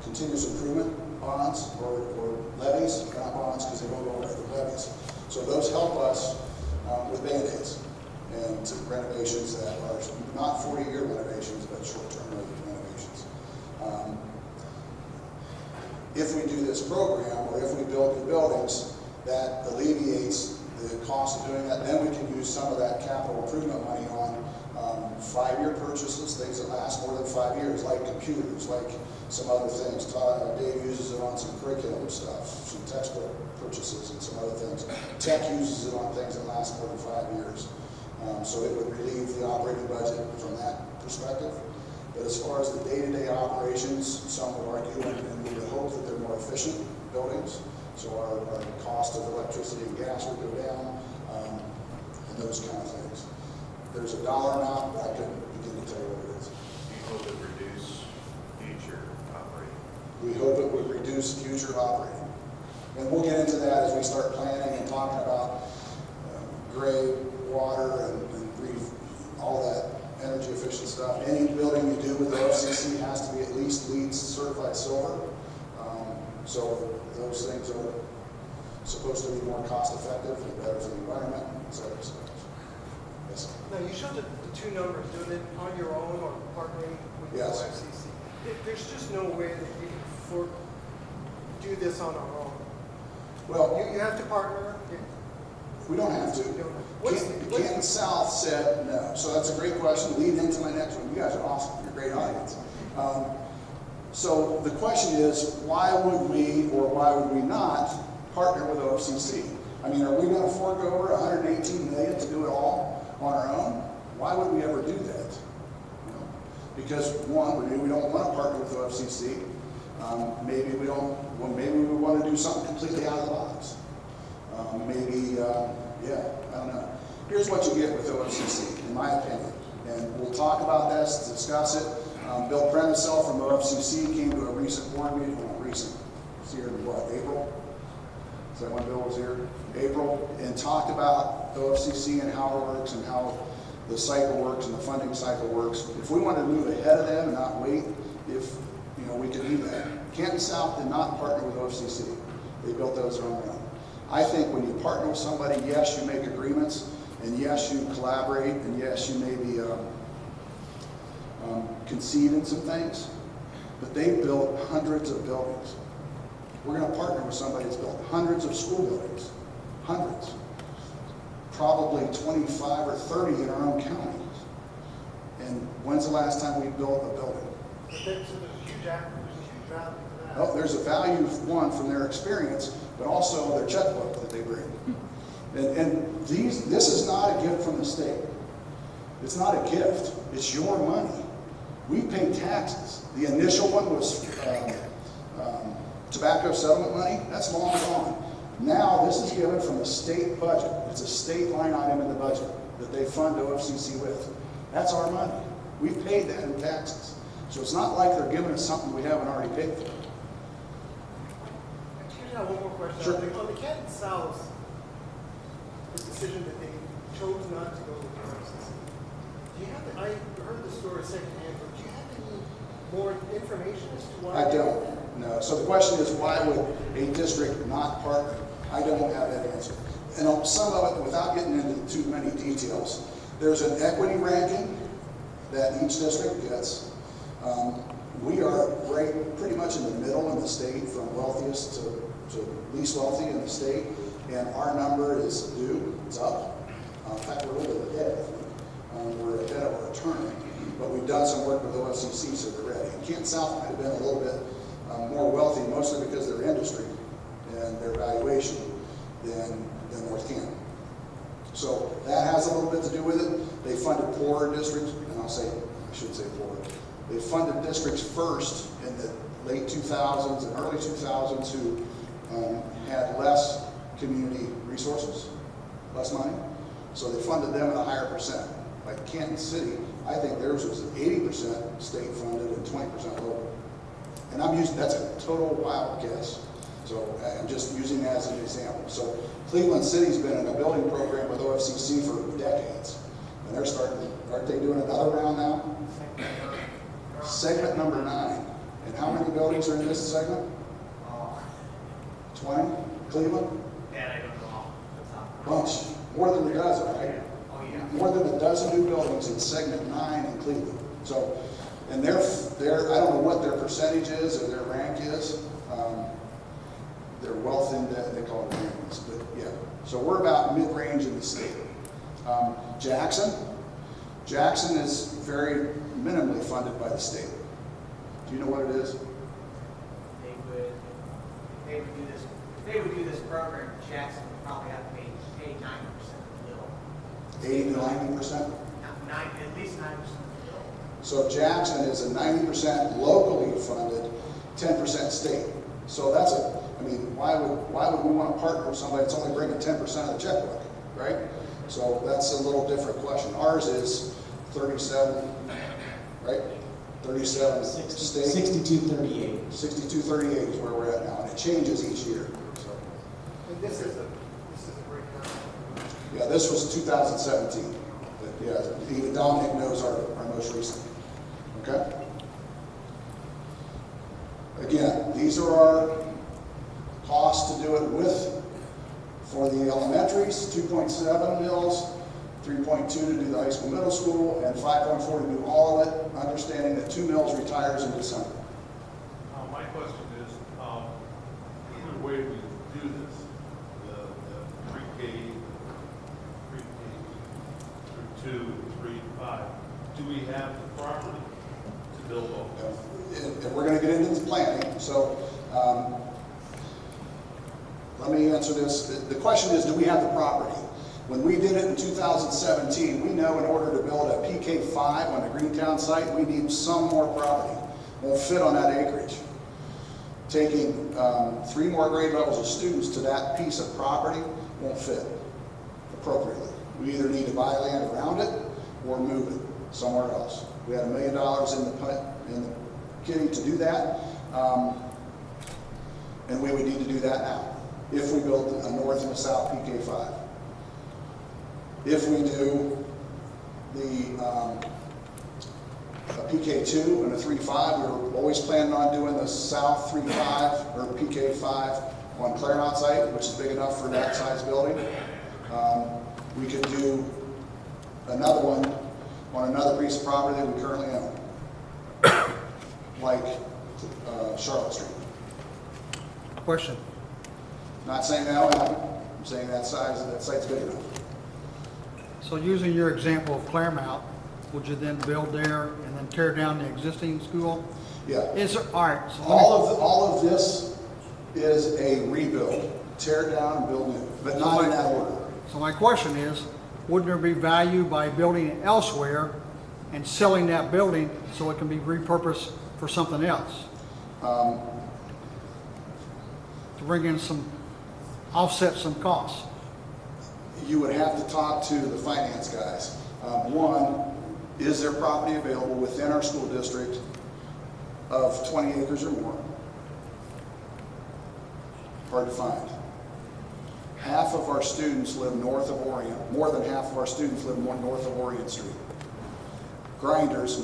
continuous improvement bonds or levies, not bonds because they don't go over the levies. So those help us with Band-Aids and to renovations that are not 40-year renovations, but short-term renovations. If we do this program, or if we build new buildings, that alleviates the cost of doing that. Then we can use some of that capital improvement money on 5-year purchases, things that last more than 5 years, like computers, like some other things. Dave uses it on some curriculum stuff, some textbook purchases and some other things. Tech uses it on things that last more than 5 years. So it would relieve the operating budget from that perspective. But as far as the day-to-day operations, some would argue and we would hope that they're more efficient buildings. So our cost of electricity and gas would go down, and those kind of things. There's a dollar amount, but I couldn't begin to tell you what it is. Do you hope it reduce future operating? We hope it would reduce future operating. And we'll get into that as we start planning and talking about grade, water, and all that energy efficient stuff. Any building you do with the OFCC has to be at least LEED certified silver. So those things are supposed to be more cost effective and better for the environment, et cetera, et cetera. Yes. Now, you showed the 2 numbers, doing it on your own or partnering with the Yes. OFCC. There's just no way that we can do this on our own. Well, You have to partner. we don't have to. Canton South said no. So that's a great question. Lead into my next one. You guys are awesome. You're a great audience. So the question is, why would we or why would we not partner with OFCC? I mean, are we going to fork over $118 million to do it all on our own? Why would we ever do that? Because one, we don't want to partner with OFCC. Maybe we don't. Well, maybe we want to do something completely out of the box. I don't know. Here's what you get with OFCC, in my opinion, and we'll talk about this, discuss it. Bill Premisel from OFCC came to a recent board meeting, well, recent, it's here in what, April? Is that when Bill was here? April, and talked about OFCC and how it works and how the cycle works and the funding cycle works. If we wanted to move ahead of them and not wait, if, you know, we could do that. Canton South did not partner with OFCC. They built those on their own. I think when you partner with somebody, yes, you make agreements, and yes, you collaborate, and yes, you maybe concede in some things, but they built hundreds of buildings. We're going to partner with somebody that's built hundreds of school buildings, hundreds, probably 25 or 30 in our own county. And when's the last time we built a building? Oh, there's a value, one, from their experience, but also their checkbook that they bring. And this is not a gift from the state. It's not a gift. It's your money. We pay taxes. The initial one was tobacco settlement money. That's long gone. Now this is given from the state budget. It's a state line item in the budget that they fund OFCC with. That's our money. We've paid that in taxes. So it's not like they're giving us something we haven't already paid for. I have one more question. Sure. On the Canton South, the decision that they chose not to go with the RCC, do you have, I heard the story secondhand, but do you have any more information as to why? I don't, no. So the question is, why would a district not partner? I don't have that answer. And on some of it, without getting into too many details, there's an equity ranking that each district gets. We are right pretty much in the middle in the state, from wealthiest to least wealthy in the state, and our number is due, it's up. In fact, we're a little bit ahead. We're ahead of our turn, but we've done some work with OFCC, so we're ready. And Canton South might have been a little bit more wealthy, mostly because of their industry and their valuation than North Canton. So that has a little bit to do with it. They funded poorer districts, and I should say poorer. They funded districts first in the late 2000s and early 2000s who had less community resources, less money. So they funded them at a higher percent. Like Canton City, I think theirs was 80% state funded and 20% local. And that's a total wild guess. So I'm just using that as an example. So Cleveland City's been in a building program with OFCC for decades. And they're starting, aren't they doing another round now? Segment number 9. And how many buildings are in this segment? 20? Cleveland? Yeah, I don't know. Bunch. More than a dozen, right? Oh, yeah. More than a dozen new buildings in segment 9 in Cleveland. So, and they're I don't know what their percentage is or their rank is. Their wealth index, they call it rankings, but yeah. So we're about mid-range in the state. Jackson is very minimally funded by the state. Do you know what it is? They would do this. If they would do this program, Jackson would probably have to pay 90% of the bill. 80 to 90%? At least 90% of the bill. So Jackson is a 90% locally funded, 10% state. So that's why would we want to partner with somebody that's only bringing 10% of the checkbook, right? So that's a little different question. Ours is 37, right? 37 state. 6238. 6238 is where we're at now, and it changes each year. So. And this is a breakdown. Yeah, this was 2017. But yeah, even Dominic knows our most recent. Okay? Again, these are our costs to do it with. For the elementaries, 2.7 mils, 3.2 to do the high school, middle school, and 5.4 to do all of it, understanding that 2 mils retires in December. My question is, either way we do this, the pre-K through 2, 3, 5, do we have the property to build on? And we're going to get into the planning. So let me answer this. The question is, do we have the property? When we did it in 2017, we know in order to build a PK5 on the Greentown site, we need some more property. Won't fit on that acreage. Taking 3 more grade levels of students to that piece of property won't fit appropriately. We either need to buy land around it or move it somewhere else. We had $1 million in the and the kitty to do that. And we would need to do that now, if we build a north and a south PK5. If we do a PK2 and a 3.5, we were always planning on doing the south 3.5 or PK5 on Claremont site, which is big enough for that size building. We could do another one on another piece of property that we currently own, like Charlotte Street. Question. Not saying that'll happen. I'm saying that site's big enough. So using your example of Claremont, would you then build there and then tear down the existing school? Yeah. All right. So All of this is a rebuild. Tear down and build new, but not in that order. So my question is, wouldn't there be value by building it elsewhere and selling that building so it can be repurposed for something else? To bring in offset some costs. You would have to talk to the finance guys. One, is there property available within our school district of 20 acres or more? Hard to find. Half of our students live north of Orient. More than half of our students live north of Orient Street. Grinders,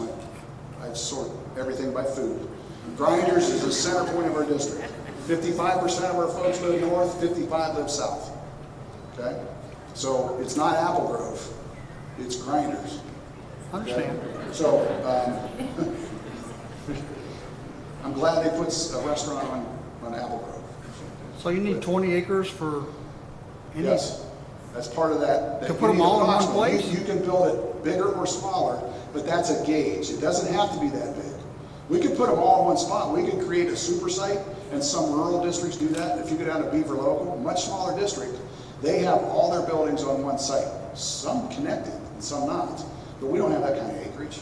I sort everything by food. Grinders is the center point of our district. 55% of our folks live north, 55 live south. Okay? So it's not Apple Grove, it's Grinders. Understand. Okay? So I'm glad they put a restaurant on Apple Grove. So you need 20 acres for any? Yes, that's part of that. To put them all in one place? You can build it bigger or smaller, but that's a gauge. It doesn't have to be that big. We could put them all in one spot. We could create a super site, and some rural districts do that. If you go down to Beaver Local, much smaller district, they have all their buildings on one site. Some connected and some not. But we don't have that kind of acreage.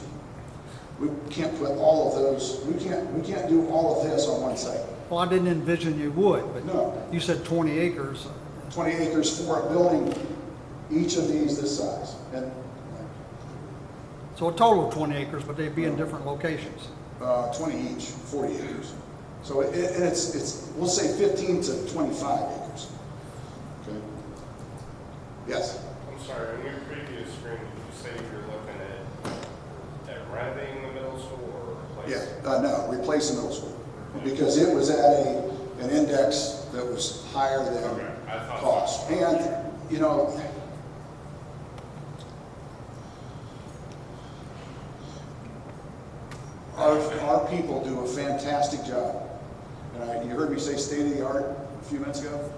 We can't put all of those, we can't do all of this on one site. Well, I didn't envision you would, but No. you said 20 acres. 20 acres for a building, each of these this size. And So a total of 20 acres, but they'd be in different locations. 20 each, 40 acres. So it's we'll say 15 to 25 acres. Okay. Yes. I'm sorry, on your previous screen, did you say you're looking at renovating the middle school or replacing? Yeah. No, replace the middle school because it was at an index that was higher than cost. And you know, our people do a fantastic job. And you heard me say state of the art a few minutes ago.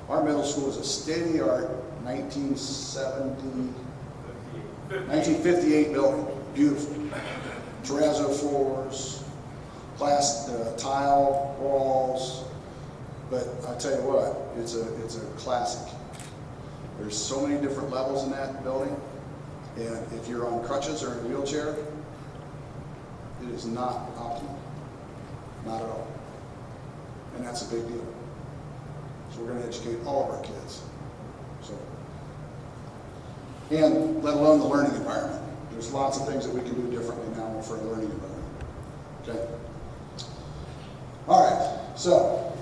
Our middle school is a state of the art 1958 building. Beautiful. Terrazzo floors, glass tile walls. But I tell you what, it's a classic. There's so many different levels in that building, and if you're on crutches or in a wheelchair, it is not optimal. Not at all. And that's a big deal. So we're going to educate all of our kids. So, and let alone the learning environment. There's lots of things that we can do differently now for a learning environment. Okay? All right, so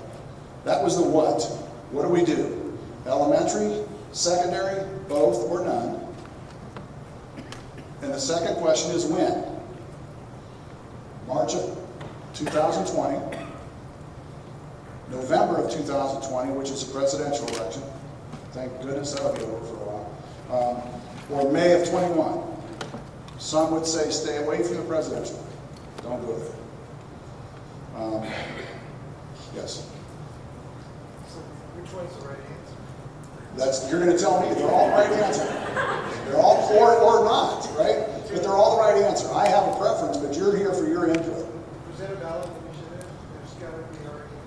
that was the what. What do we do? Elementary, secondary, both or none. And the second question is when? March of 2020, November of 2020, which is a presidential election. Thank goodness that'll be over for a while. Or May of 21. Some would say stay away from the presidential. Don't go there. Yes. So which one's the right answer? You're going to tell me they're all the right answer. They're all or not, right? But they're all the right answer. I have a preference, but you're here for your input. Present a ballot initiative. There's got to be already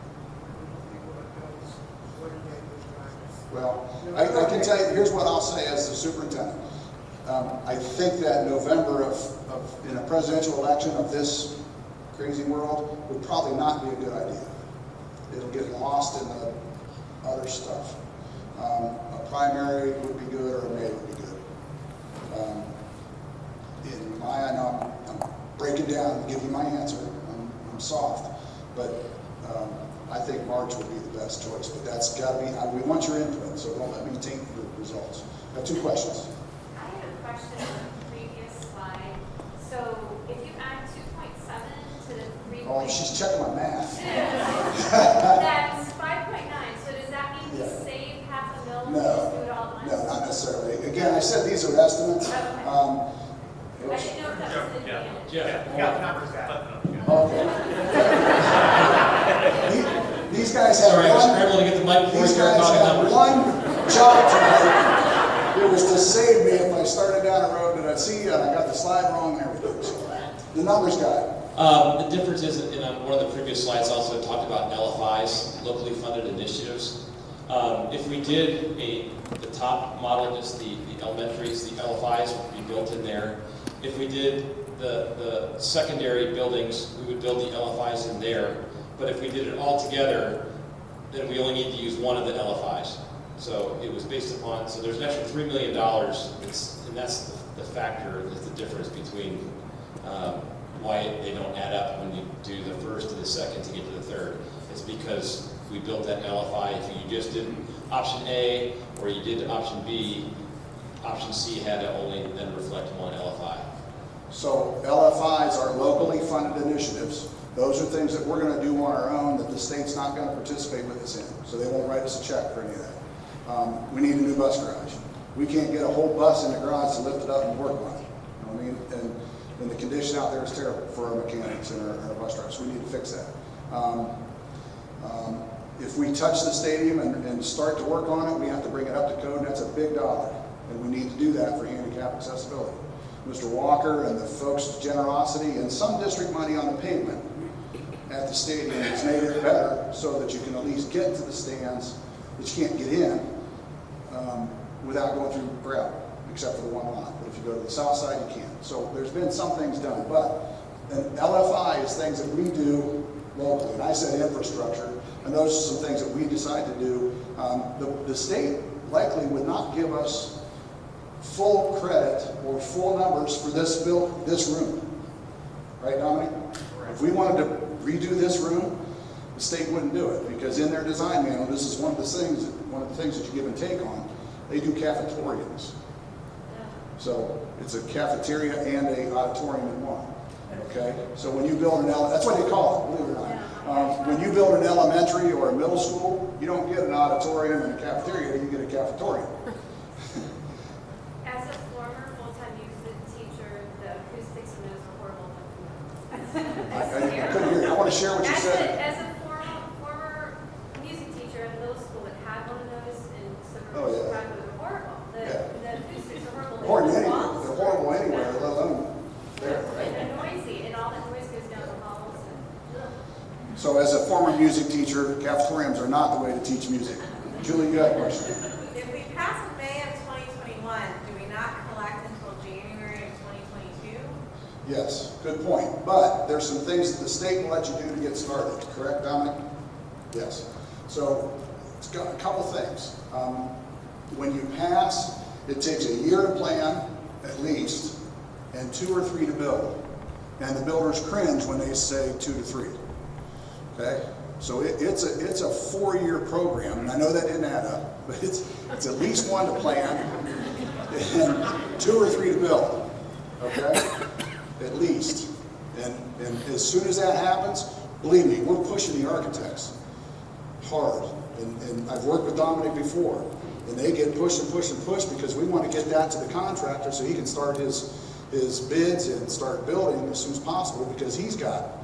people that knows what are neighbors drivers. Well, I can tell you, here's what I'll say as the superintendent. I think that November in a presidential election of this crazy world would probably not be a good idea. It'll get lost in the other stuff. A primary would be good or a May would be good. I know I'm break it down and give you my answer. I'm soft, but I think March would be the best choice. But that's got to be. We want your input, so don't let me taint the results. I have 2 questions. I had a question on the previous slide. So if you add 2.7 to the 3. Oh, she's checking my math. That's 5.9. So does that mean we save $500,000 and just do it all at once? No, not necessarily. Again, I said these are estimates. Okay. I didn't know if that was an advantage. Yeah, got the numbers back. Okay. These guys have Sorry, I was scrambling to get the mic before we these started guys talking have numbers. one job tonight. It was to save me if I started down a road that I see and I got the slide wrong and everything. So, the numbers guy. The difference is, and on one of the previous slides also talked about LFIs, locally funded initiatives. If we did the top model, just the elementaries, the LFIs would be built in there. If we did the secondary buildings, we would build the LFIs in there. But if we did it all together, then we only need to use one of the LFIs. So it was based upon, so there's an extra $3 million, and that's the factor, that's the difference between why they don't add up when you do the first to the second to get to the third. It's because we built that LFI. If you just did option A or you did option B, option C had to only then reflect one LFI. So LFIs are locally funded initiatives. Those are things that we're going to do on our own that the state's not going to participate with us in. So they won't write us a check for any of that. We need a new bus garage. We can't get a whole bus in the garage to lift it up and work on it. You know what I mean? And the condition out there is terrible for our mechanics and our bus drivers. We need to fix that. If we touch the stadium and start to work on it, we have to bring it up to code, and that's a big dollar. And we need to do that for handicap accessibility. Mr. Walker and the folks' generosity and some district money on the pavement at the stadium has made it better so that you can at least get to the stands that you can't get in without going through gravel, except for the one lot. But if you go to the south side, you can. So there's been some things done, but an LFI is things that we do locally. And I said infrastructure, and those are some things that we decide to do. The state likely would not give us full credit or full numbers for this room. Right, Dominic? If we wanted to redo this room, the state wouldn't do it because in their design manual, this is one of the things that you give and take on. They do cafeterias. So it's a cafeteria and a auditorium in one. Okay? So when you build that's what they call it, believe it or not. When you build an elementary or a middle school, you don't get an auditorium and a cafeteria, you get a cafetorium. As a former full-time music teacher, the acoustics in those are horrible. I couldn't hear you. I want to share what you said. As a former music teacher at middle school that had one of those in suburban Chicago, they're horrible. The acoustics are horrible. They're horrible anywhere, let alone there. And noisy, and all the noise goes down the halls. So as a former music teacher, cafetoriums are not the way to teach music. Julie, you got a question? If we pass in May of 2021, do we not collect until January of 2022? Yes, good point. But there's some things that the state will let you do to get started. Correct, Dominic? Yes. So it's got a couple things. When you pass, it takes a year to plan, at least, and 2 or 3 to build. And the builders cringe when they say 2 to 3. Okay? So it's a 4-year program, and I know that didn't add up, but it's at least 1 to plan and 2 or 3 to build. Okay? At least. And as soon as that happens, believe me, we're pushing the architects hard. And I've worked with Dominic before, and they get pushed and pushed and pushed because we want to get that to the contractor so he can start his bids and start building as soon as possible because he's got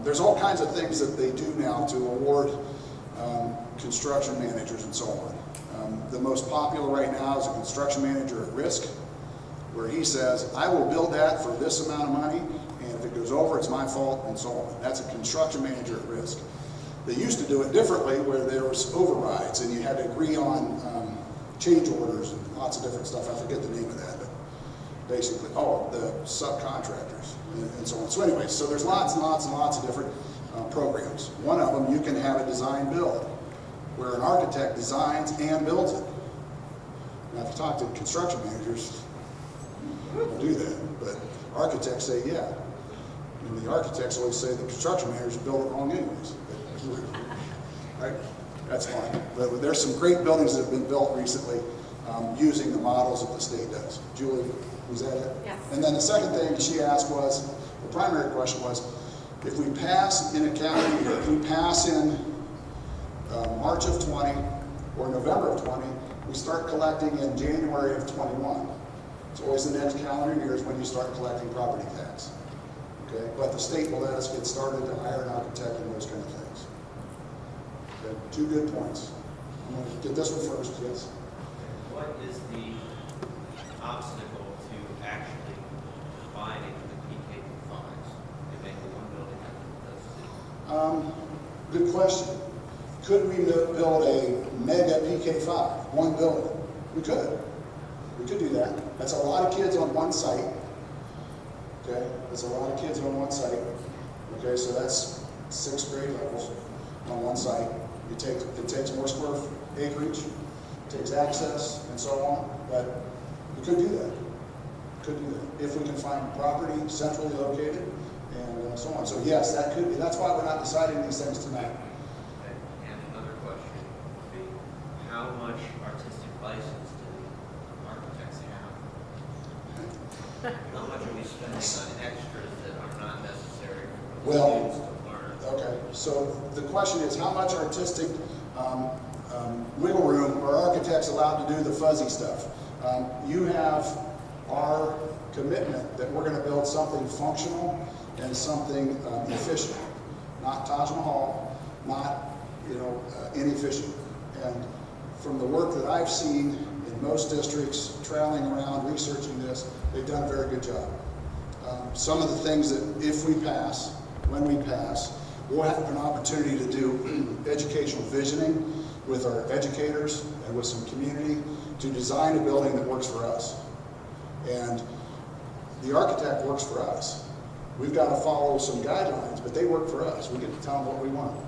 there's all kinds of things that they do now to award construction managers and so on. The most popular right now is a construction manager at risk, where he says, I will build that for this amount of money, and if it goes over, it's my fault, and so on. That's a construction manager at risk. They used to do it differently, where there was overrides, and you had to agree on change orders and lots of different stuff. I forget the name of that, but basically, the subcontractors and so on. So anyway, so there's lots and lots and lots of different programs. One of them, you can have a design build, where an architect designs and builds it. Now, if you talk to construction managers, don't do that, but architects say, yeah. And the architects always say the construction managers built it wrong anyways. Right? That's fine. But there's some great buildings that have been built recently using the models that the state does. Julie, was that it? Yes. And then the second thing she asked was, the primary question was, if we pass in a calendar year, if we pass in March of 20 or November of 20, we start collecting in January of 21. It's always the next calendar year is when you start collecting property tax. Okay, but the state will let us get started to hire an architect and those kind of things. Okay, 2 good points. I'm going to get this one first, yes. What is the obstacle to actually providing the PK funds to make the one building have those two? Good question. Could we build a mega PK5, one building? We could. We could do that. That's a lot of kids on one site. Okay, that's a lot of kids on one site. Okay, so that's 6 grade levels on one site. It takes more square acreage, it takes access, and so on. But we could do that. Could do that if we can find property centrally located and so on. So yes, that could be. That's why we're not deciding these things tonight. And another question would be, how much artistic license do the architects have? How much are we spending on extras that are not necessary for the students to learn? Okay, so the question is, how much artistic wiggle room are architects allowed to do the fuzzy stuff? You have our commitment that we're going to build something functional and something efficient, not Taj Mahal, not inefficient. And from the work that I've seen in most districts, traveling around, researching this, they've done a very good job. Some of the things that if we pass, when we pass, we'll have an opportunity to do educational visioning with our educators and with some community to design a building that works for us. And the architect works for us. We've got to follow some guidelines, but they work for us. We get to tell them what we want.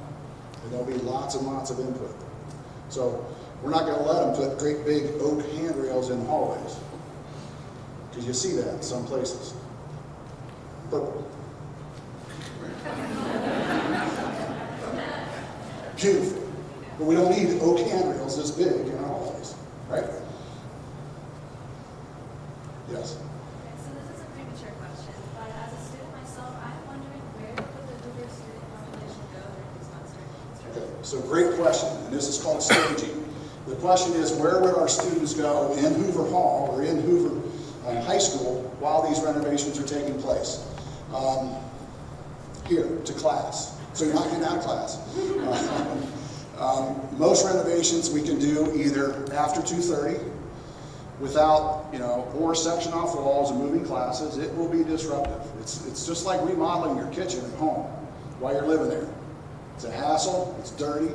And there'll be lots and lots of input. So we're not going to let them put great big oak handrails in the hallways, because you see that in some places. Purple. Beautiful. But we don't need oak handrails this big in our hallways, right? Yes? So this is a premature question, but as a student myself, I'm wondering where would the Hoover student population go during these months during Okay, so great question, and this is called staging. The question is, where would our students go in Hoover Hall or in Hoover High School while these renovations are taking place? Here, to class. So you're not getting out of class. Most renovations we can do either after 2:30 without, or section off walls and moving classes. It will be disruptive. It's just like remodeling your kitchen at home while you're living there. It's a hassle, it's dirty,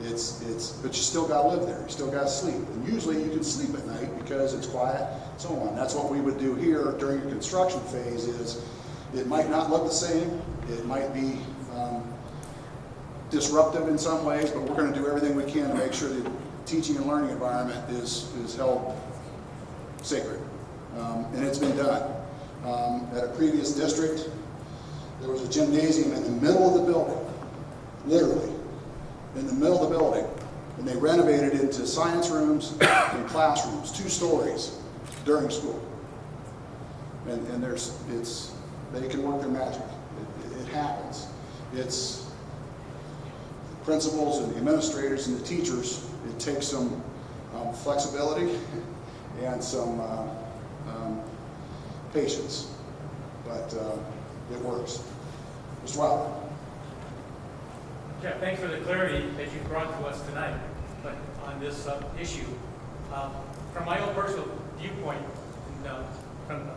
but you still gotta live there. You still gotta sleep. And usually you can sleep at night because it's quiet, so on. That's what we would do here during the construction phase is, it might not look the same, it might be disruptive in some ways, but we're going to do everything we can to make sure the teaching and learning environment is held sacred. And it's been done. At a previous district, there was a gymnasium in the middle of the building, literally, in the middle of the building, and they renovated it into science rooms and classrooms, 2 stories during school. And they can work their magic. It happens. It's the principals and the administrators and the teachers. It takes some flexibility and some patience, but it works. Mr. Wilder. Jeff, thanks for the clarity that you brought to us tonight, but on this issue. From my own personal viewpoint, from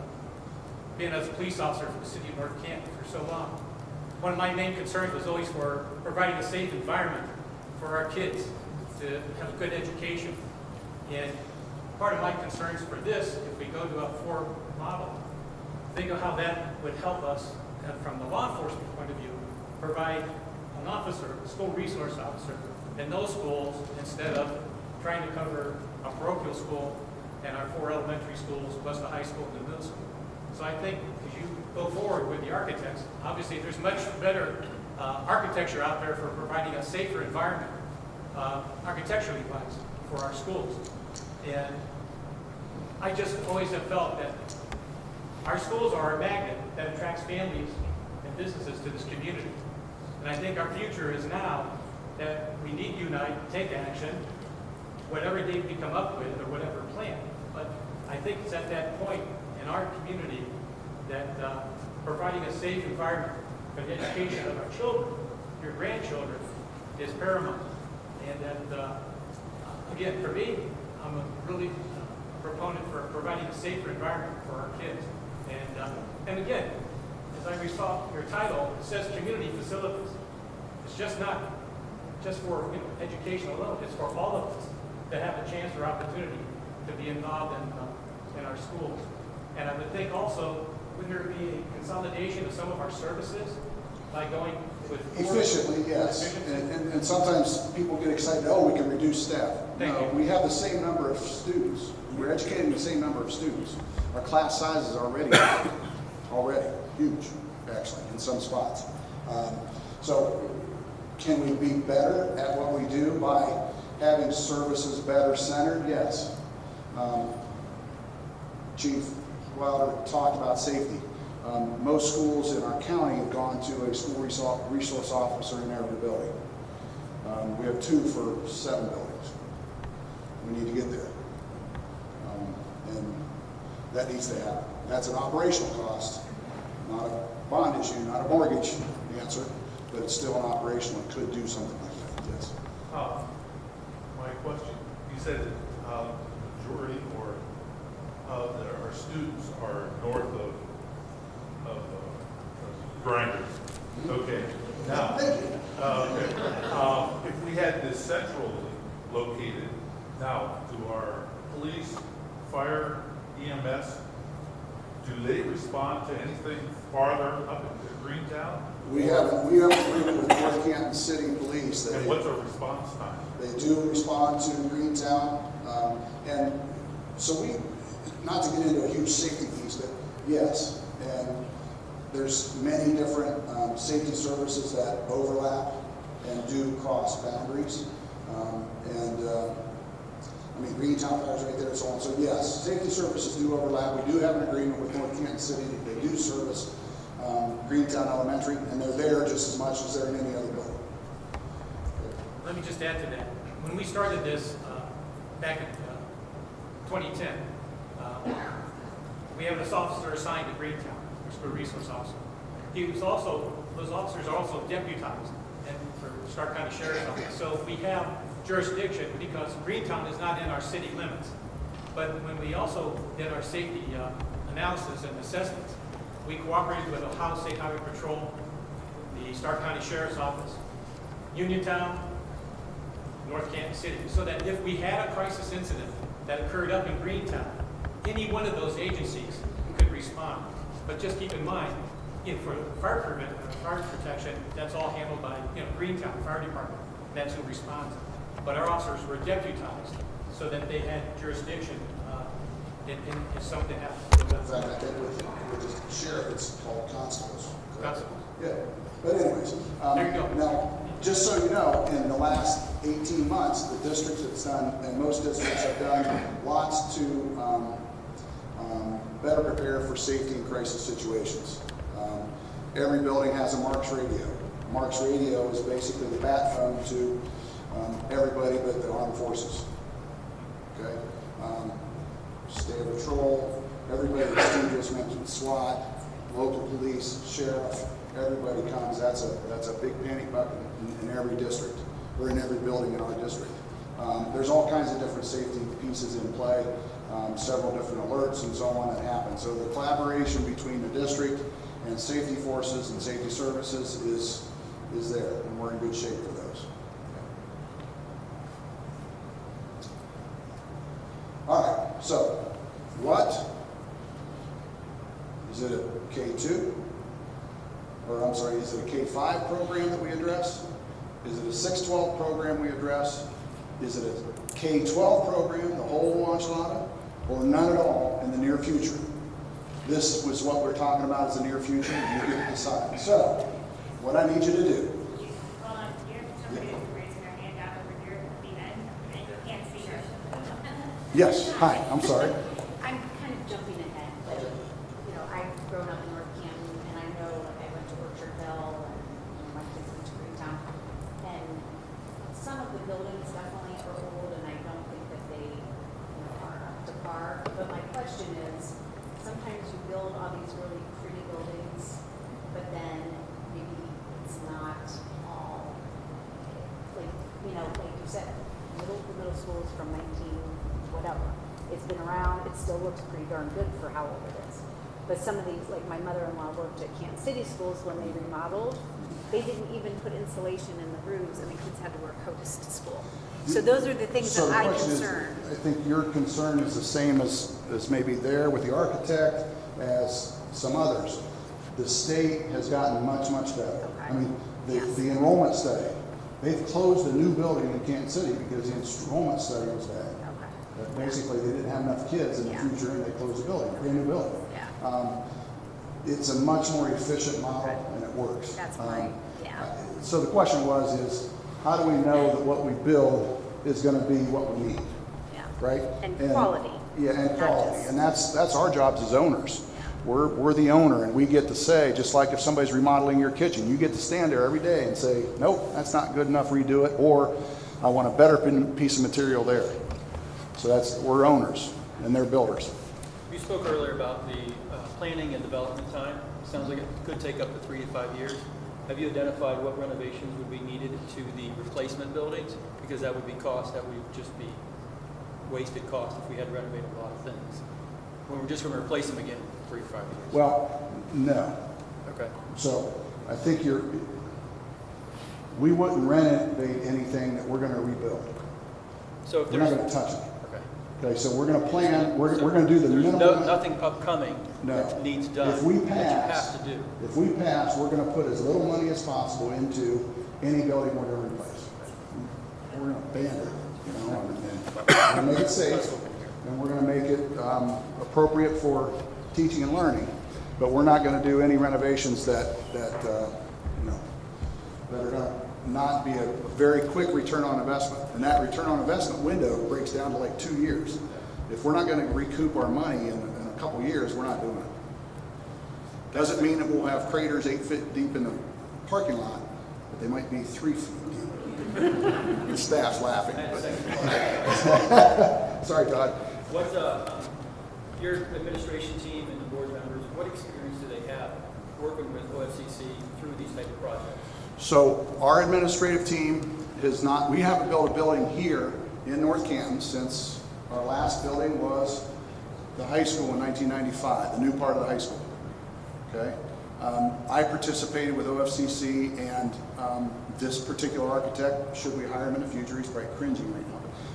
being as a police officer for the city of North Canton for so long, one of my main concerns was always for providing a safe environment for our kids to have a good education. And part of my concerns for this, if we go to a 4 model, think of how that would help us from the law enforcement point of view, provide an officer, a school resource officer, in those schools instead of trying to cover a parochial school and our 4 elementary schools plus the high school and the middle school. So I think as you go forward with the architects, obviously there's much better architecture out there for providing a safer environment, architecturally wise, for our schools. And I just always have felt that our schools are a magnet that attracts families and businesses to this community. And I think our future is now that we need to unite, take action, whatever date we come up with or whatever plan. But I think it's at that point in our community that providing a safe environment for the education of our children, your grandchildren, is paramount. And that, again, for me, I'm a really proponent for providing a safer environment for our kids. And again, as I saw your title, it says community facilities. It's just not just for education alone. It's for all of us to have a chance or opportunity to be involved in our schools. And I would think also, wouldn't there be a consolidation of some of our services by going with efficiently? Yes. And sometimes people get excited. Oh, we can reduce staff. No, we have the same number of students. We're educating the same number of students. Our class sizes are already huge, actually, in some spots. So can we be better at what we do by having services better centered? Yes. Chief Wilder talked about safety. Most schools in our county have gone to a school resource officer in every building. We have 2 for 7 buildings. We need to get there. And that needs to happen. That's an operational cost, not a bond issue, not a mortgage answer, but it's still an operational. It could do something like that, yes. My question, you said majority or our students are north of Grinders. Okay. Now, if we had this centrally located, now do our police, fire, EMS, do they respond to anything farther up into Greentown? We have an agreement with North Canton City Police. And what's our response time? They do respond to Greentown. And so not to get into a huge safety piece, but yes, and there's many different safety services that overlap and do cross boundaries. I mean, Greentown Fire's right there, so on. So yes, safety services do overlap. We do have an agreement with North Canton City. They do service Greentown Elementary, and they're there just as much as they're in any other building. Let me just add to that. When we started this back in 2010, we have this officer assigned to Greentown, a school resource officer. Those officers are also deputized for Stark County Sheriff's Office. So we have jurisdiction because Greentown is not in our city limits. But when we also did our safety analysis and assessments, we cooperated with Ohio State Highway Patrol, the Stark County Sheriff's Office, Uniontown, North Canton City, so that if we had a crisis incident that occurred up in Greentown, any one of those agencies could respond. But just keep in mind, for fire protection, that's all handled by Greentown Fire Department. That's who responds. But our officers were deputized so that they had jurisdiction if something happened. In fact, I think with the sheriff, it's called constables. Constables. Yeah. But anyways, there you go. Now, just so you know, in the last 18 months, the district has done, and most districts have done, lots to better prepare for safety and crisis situations. Every building has a Marks radio. Marks radio is basically the bat phone to everybody but the armed forces. Okay? State patrol, everybody that Steve just mentioned, SWAT, local police, sheriff, everybody comes. That's a big panic button in every district, or in every building in our district. There's all kinds of different safety pieces in play, several different alerts and so on that happen. So the collaboration between the district and safety forces and safety services is there, and we're in good shape for those. All right, so what? Is it a K2? Or I'm sorry, is it a K5 program that we address? Is it a 612 program we address? Is it a K12 program, the whole enchilada? Or none at all in the near future? this was what we're talking about as the near future, you get to decide. So, what I need you to do. Hold on, here, somebody is raising their hand down over here at the end, and you can't see her. Yes, hi, I'm sorry. I'm kind of jumping ahead, but, you know, I've grown up in North Canton, and I know, like, I went to Orchardville, and my kids went to Greentown, and some of the buildings definitely are old, and I don't think that they, you know, are up to par. But my question is, sometimes you build all these really pretty buildings, but then maybe it's not all, like, you know, like you said, the middle school is from 19 whatever. It's been around, it still looks pretty darn good for how old it is. But some of these, like my mother-in-law worked at Canton City schools when they remodeled, they didn't even put insulation in the roofs, and the kids had to wear coats to school. So those are the things So that the I question is, concern. I think your concern is the same as maybe there with the architect as some others. The state has gotten much, much better. I mean, the enrollment study, they've closed a new building in Canton City because the enrollment study was bad. That basically they didn't have enough kids in the future and they closed the building, brand new building. It's a much more efficient model and it works. That's right, So the question is how do we know that what we build is going to be what we need? Right? And quality. Yeah, and quality. And that's our jobs as owners. We're the owner, and we get to say, just like if somebody's remodeling your kitchen, you get to stand there every day and say, nope, that's not good enough, redo it, or I want a better piece of material there. So we're owners, and they're builders. You spoke earlier about the planning and development time. Sounds like it could take up to 3 to 5 years. Have you identified what renovations would be needed to the replacement buildings? Because that would be cost, that would just be wasted cost if we had to renovate a lot of things. We're just going to replace them again in 3 to 5 years. Well, no. Okay. So I think we wouldn't renovate anything that we're going to rebuild. So if we're not going to touch it. Okay. Okay, so we're going to plan, we're going to do the minimum. Nothing upcoming that needs done. If we that pass, you have to do. If we pass, we're going to put as little money as possible into any building we're going to replace. We're going to ban it, you know, and we're going to make it safe, and we're going to make it appropriate for teaching and learning. But we're not going to do any renovations that you know, that are going to not be a very quick return on investment. And that return on investment window breaks down to like 2 years. If we're not going to recoup our money in a couple years, we're not doing it. Doesn't mean that we'll have craters 8 feet deep in the parking lot, but they might be 3 feet deep. The staff's laughing. Sorry, Todd. What your administration team and the board members, what experience do they have working with OFCC through these type of projects? So our administrative team is not, we haven't built a building here in North Canton since our last building was the high school in 1995, the new part of the high school. Okay. I participated with OFCC and this particular architect, should we hire him in the future, he's probably cringing right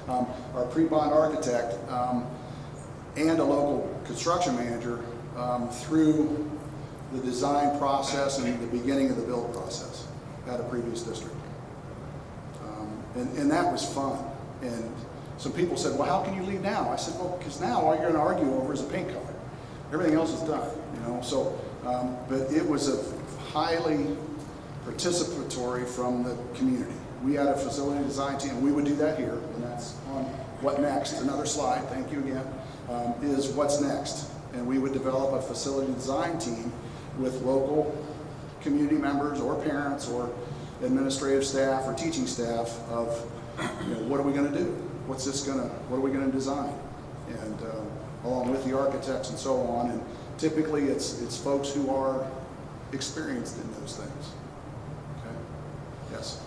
now. Our pre-bond architect and a local construction manager through the design process and the beginning of the build process at a previous district. And that was fun. And some people said, well, how can you leave now? I said, well, because now all you're going to argue over is a paint color. Everything else is done, you know. So, but it was a highly participatory from the community. We had a facility design team, and we would do that here, and that's on what next. Another slide, thank you again, is what's next. And we would develop a facility design team with local community members or parents or administrative staff or teaching staff of, you know, what are we going to do? What are we going to design? And along with the architects and so on. And typically it's folks who are experienced in those things. Okay? Yes?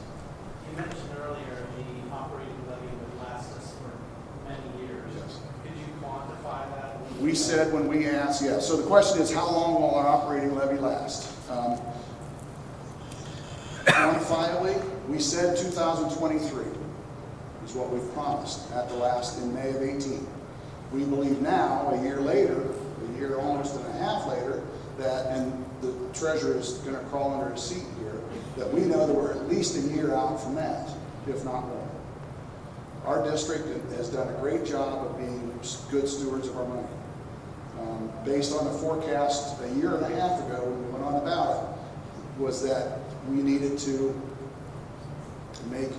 You mentioned earlier the operating levy would last us for many years. Yes. Could you quantify that? We said when we asked, yeah. So the question is, how long will our operating levy last? Quantifiably, we said 2023 is what we've promised at the last in May of 18. We believe now, a year later, a year almost and a half later, that, and the treasurer is going to crawl under his seat here, that we know that we're at least a year out from that, if not more. Our district has done a great job of being good stewards of our money. based on the forecast a year and a half ago when we went on the ballot, was that we needed to make,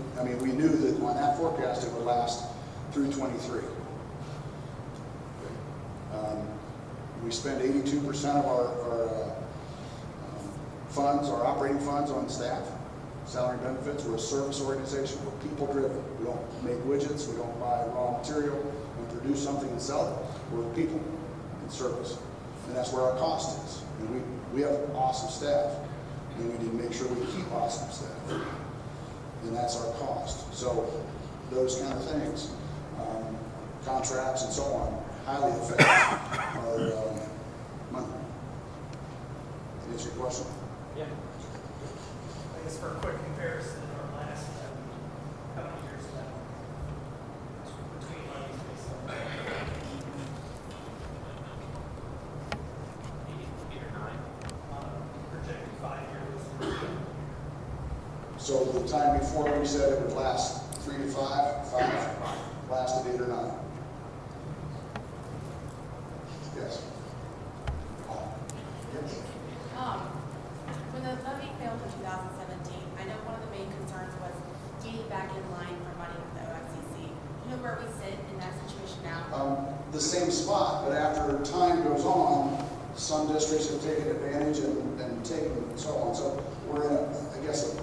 we knew that on that forecast it would last through 23. We spend 82% of our funds, our operating funds, on staff, salary and benefits. We're a service organization. We're people driven. We don't make widgets. We don't buy raw material and produce something and sell it. We're people and service. And that's where our cost is. And we have awesome staff. And we need to make sure we keep awesome staff. And that's our cost. So those kind of things, contracts and so on, highly affect our money. To answer your question? Yeah. I guess for a quick comparison, our last, how many years left between levies based on 8 or 9 on a projected 5 years? So the time before we said it would last 3 to 5, lasted 8 or 9. Yes. When the levy failed in 2017, I know one of the main concerns was getting back in line for money with the OFCC. You know where we sit in that situation now? The same spot, but after time goes on, some districts have taken advantage and taken and so on. So we're in, I guess,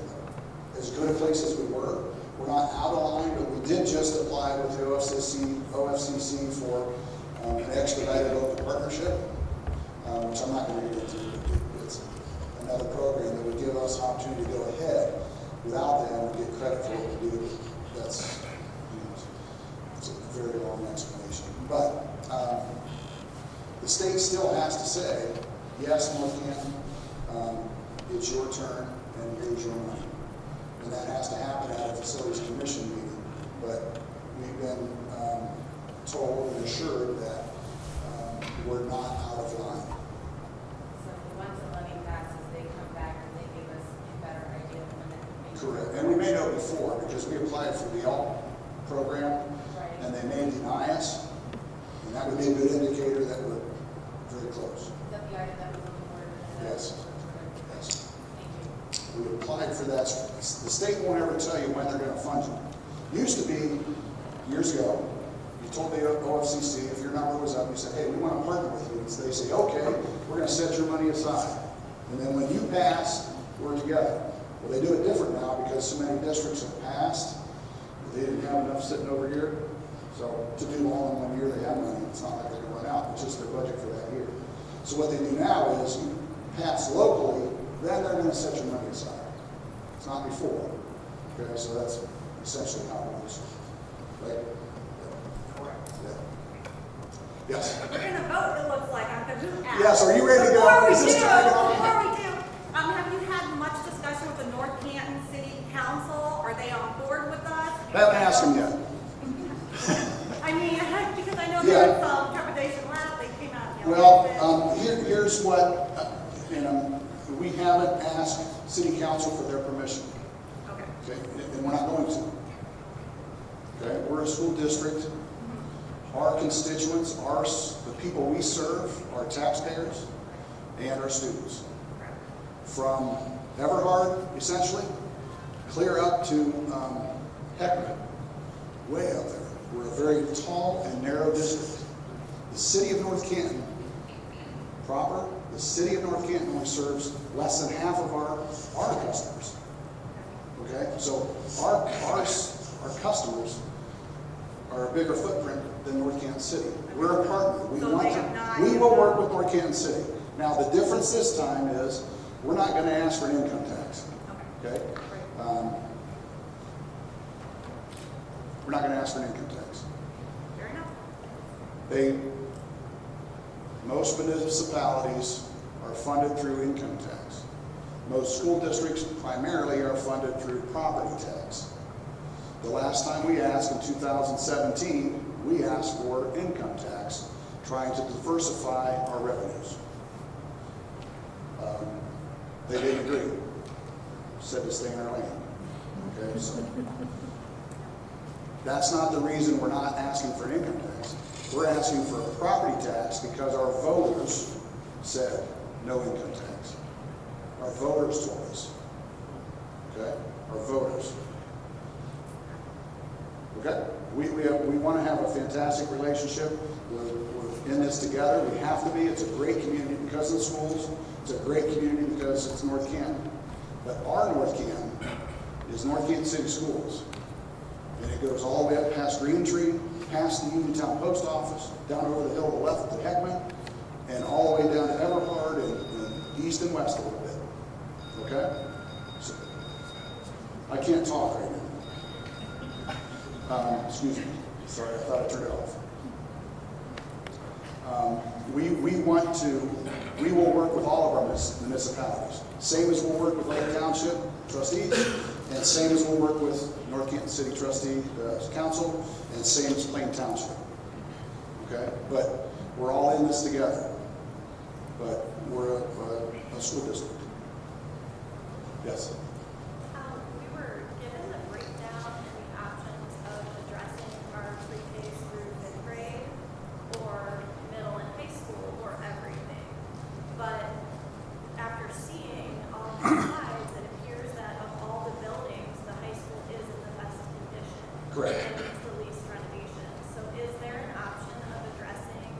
as good a place as we were. We're not out of line, but we did just apply with the OFCC for an expedited local partnership, which I'm not going to get into. It's another program that would give us an opportunity to go ahead without them and get credit for what we do. That's, it's a very long explanation. But the state still has to say, yes, North Canton, it's your turn and here's your money. And that has to happen at a facilities commission meeting. But we've been told and assured that we're not out of line. So once the levy passes, they come back and they give us a better idea of when that. Correct. And we may know before because we applied for the ALT program and they may deny us. And that would be a good indicator that we're very close. Is that the item that we're looking for? Yes. Yes. Thank you. We applied for that. The state won't ever tell you when they're going to fund you. It used to be, years ago, you told the OFCC, if your number was up, you said, hey, we want to partner with you. And they say, okay, we're going to set your money aside. And then when you pass, we're together. Well, they do it different now because so many districts have passed. They didn't have enough sitting over here. So to do all in 1 year, they have money. It's not like they're going to run out. It's just their budget for that year. So what they do now is you pass locally, then they're going to set your money aside. It's not before. Okay, so that's essentially how it works. Right? Correct. Yeah. Yes. We're going to vote, it looks like. I'm going to ask. Yes, are you ready to go? Before we Is this do, dragging on? have you had much discussion with the North Canton City Council? Are they on board with us? I haven't asked them yet. I mean, because I know Yeah. there's some trepidation last, they came out. You know, Well, here's what, we haven't asked City Council for their permission. Okay, and we're not going to. Okay, we're a school district. Our constituents, the people we serve, are taxpayers and our students. From Everhard, essentially, clear up to Heckman, way up there. We're a very tall and narrow district. The city of North Canton, proper, the city of North Canton only serves less than half of our customers. Okay, so our customers are a bigger footprint than North Canton City. We're a partner. We will work with North Canton City. Now the difference this time is we're not going to ask for an income tax. Okay, we're not going to ask for an income tax. Fair enough. Most municipalities are funded through income tax. Most school districts primarily are funded through property tax. The last time we asked, in 2017, we asked for income tax, trying to diversify our revenues. They didn't agree. Said to stay in our lane. Okay, so that's not the reason we're not asking for an income tax. We're asking for a property tax because our voters said no income tax. Our voters told us. Okay? Our voters. Okay? We want to have a fantastic relationship. We're in this together. We have to be. It's a great community because of the schools. It's a great community because it's North Canton. But our North Canton is North Canton City Schools. And it goes all the way up past Green Tree, past the Uniontown Post Office, down over the hill to the left to Heckman, and all the way down to Everhard and east and west a little bit. Okay? So, I can't talk right now. Excuse me. Sorry, I thought I turned it off. We will work with all of our municipalities. Same as we'll work with Lake Township trustees, and same as we'll work with North Canton City Trustee Council, and same as Plain Township. Okay? But we're all in this together. But we're a school district. Yes? We were given the breakdown and the options of addressing our pre-K through 5th grade, or middle and high school, or everything. But after seeing all the slides, it appears that of all the buildings, the high school is in the best condition. Correct. And needs the least renovation. So is there an option of addressing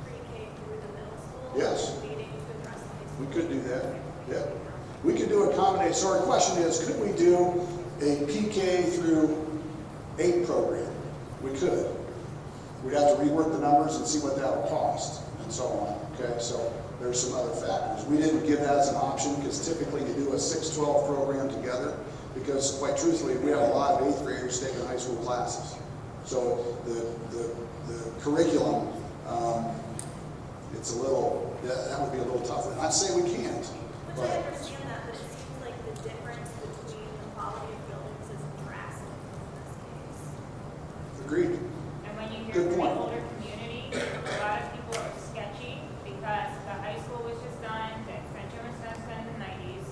pre-K through the middle school? Yes. And needing to address the high school? We could do that. Yeah. We could do a combination. So our question is, could we do a PK through 8 program? We could. We'd have to rework the numbers and see what that would cost and so on. Okay, so there's some other factors. We didn't give that as an option because typically you do a 6-12 program together because quite truthfully, we have a lot of 8th graders taking high school classes. So the curriculum, it's a little, that would be a little tougher. Not saying we can't. Which I understand that, but it seems like the difference between the quality of buildings is drastic in this case. Agreed. And when you hear Good from the point. older community, a lot of people are sketchy because the high school was just done, the extension was done in the 90s,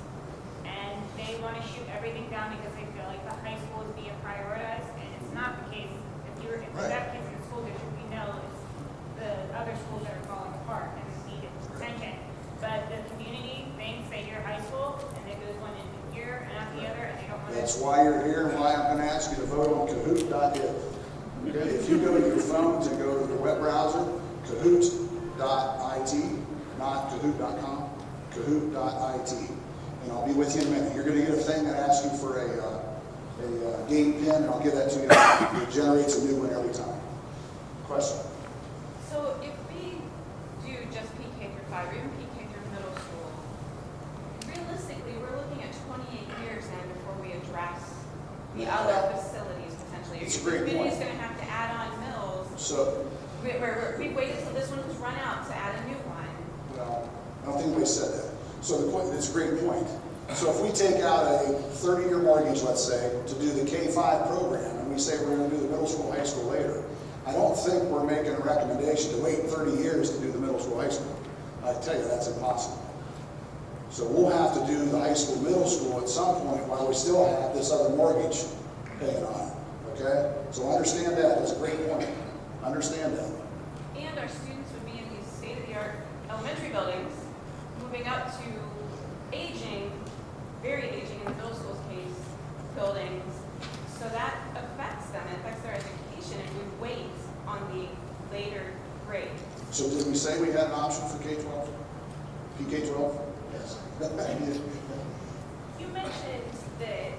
and they want to shoot everything down because they feel like the high school is being prioritized, and it's not the case. If you have kids in the school district, you know it's the other schools that are falling apart and need attention. But the community thinks that you're high school, and it goes one in here and out the other, and they don't want to. That's why you're here and why I'm going to ask you to vote on Kahoot.it. Okay? If you go to your phones and go to the web browser, Kahoot.it, not Kahoot.com, Kahoot.it. And I'll be with you in a minute. You're going to get a thing that asks you for a game pin, and I'll give that to you. It generates a new one every time. Question? So if we do just PK through 5, or even PK through middle school, realistically, we're looking at 28 years then before we address the other facilities potentially. It's a great point. The community's going to have to add on mills. So, We waited till this one was run out to add a new one. well, I don't think anybody said that. So the point, it's a great point. So if we take out a 30-year mortgage, let's say, to do the K-5 program, and we say we're going to do the middle school, high school later, I don't think we're making a recommendation to wait 30 years to do the middle school, high school. I tell you, that's impossible. So we'll have to do the high school, middle school at some point while we still have this other mortgage paying on it. Okay? So understand that. That's a great point. Understand that. And our students would be in these state-of-the-art elementary buildings, moving up to aging, very aging in the middle school's case, buildings. So that affects them, it affects their education if we wait on the later grade. So did we say we had an option for K-12? PK-12? Yes. You mentioned that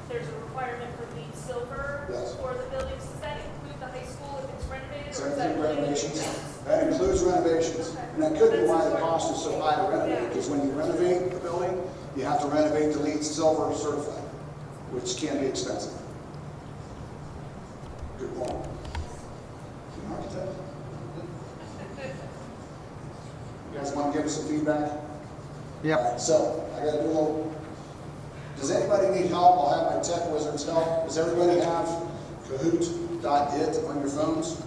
there's a requirement for LEED silver Yes. for the buildings. Does that include the high school if it's renovated? Does or that is that include related to renovations? maintenance? That includes renovations. Okay. And that could be That's why the important. cost is so high to renovate, because when you renovate the building, you have to renovate the LEED silver certified, which can be expensive. Good point. An architect? You guys want to give us some feedback? Yep. All right, so, I got to do a little, does anybody need help? I'll have my tech wizards help. Does everybody have Kahoot.it on your phones?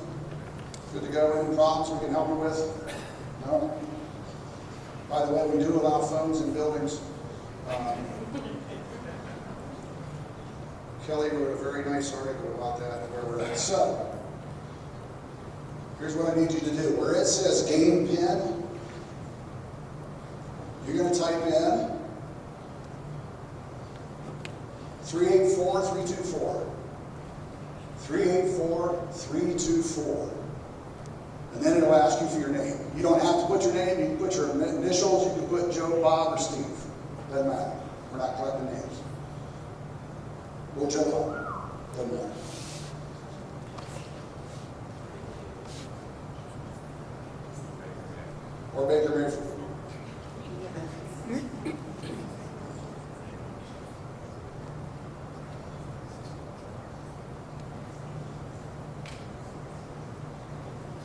Good to go? Any problems we can help you with? No? By the way, we do allow phones in buildings. Kelly wrote a very nice article about that, where we're at. So, Here's what I need you to do. Where it says game pin, you're going to type in 384324. 384324. And then it'll ask you for your name. You don't have to put your name. You can put your initials. You can put Joe, Bob, or Steve. Doesn't matter. We're not collecting names. Or Joe. Doesn't matter. Or Baker Mayfield.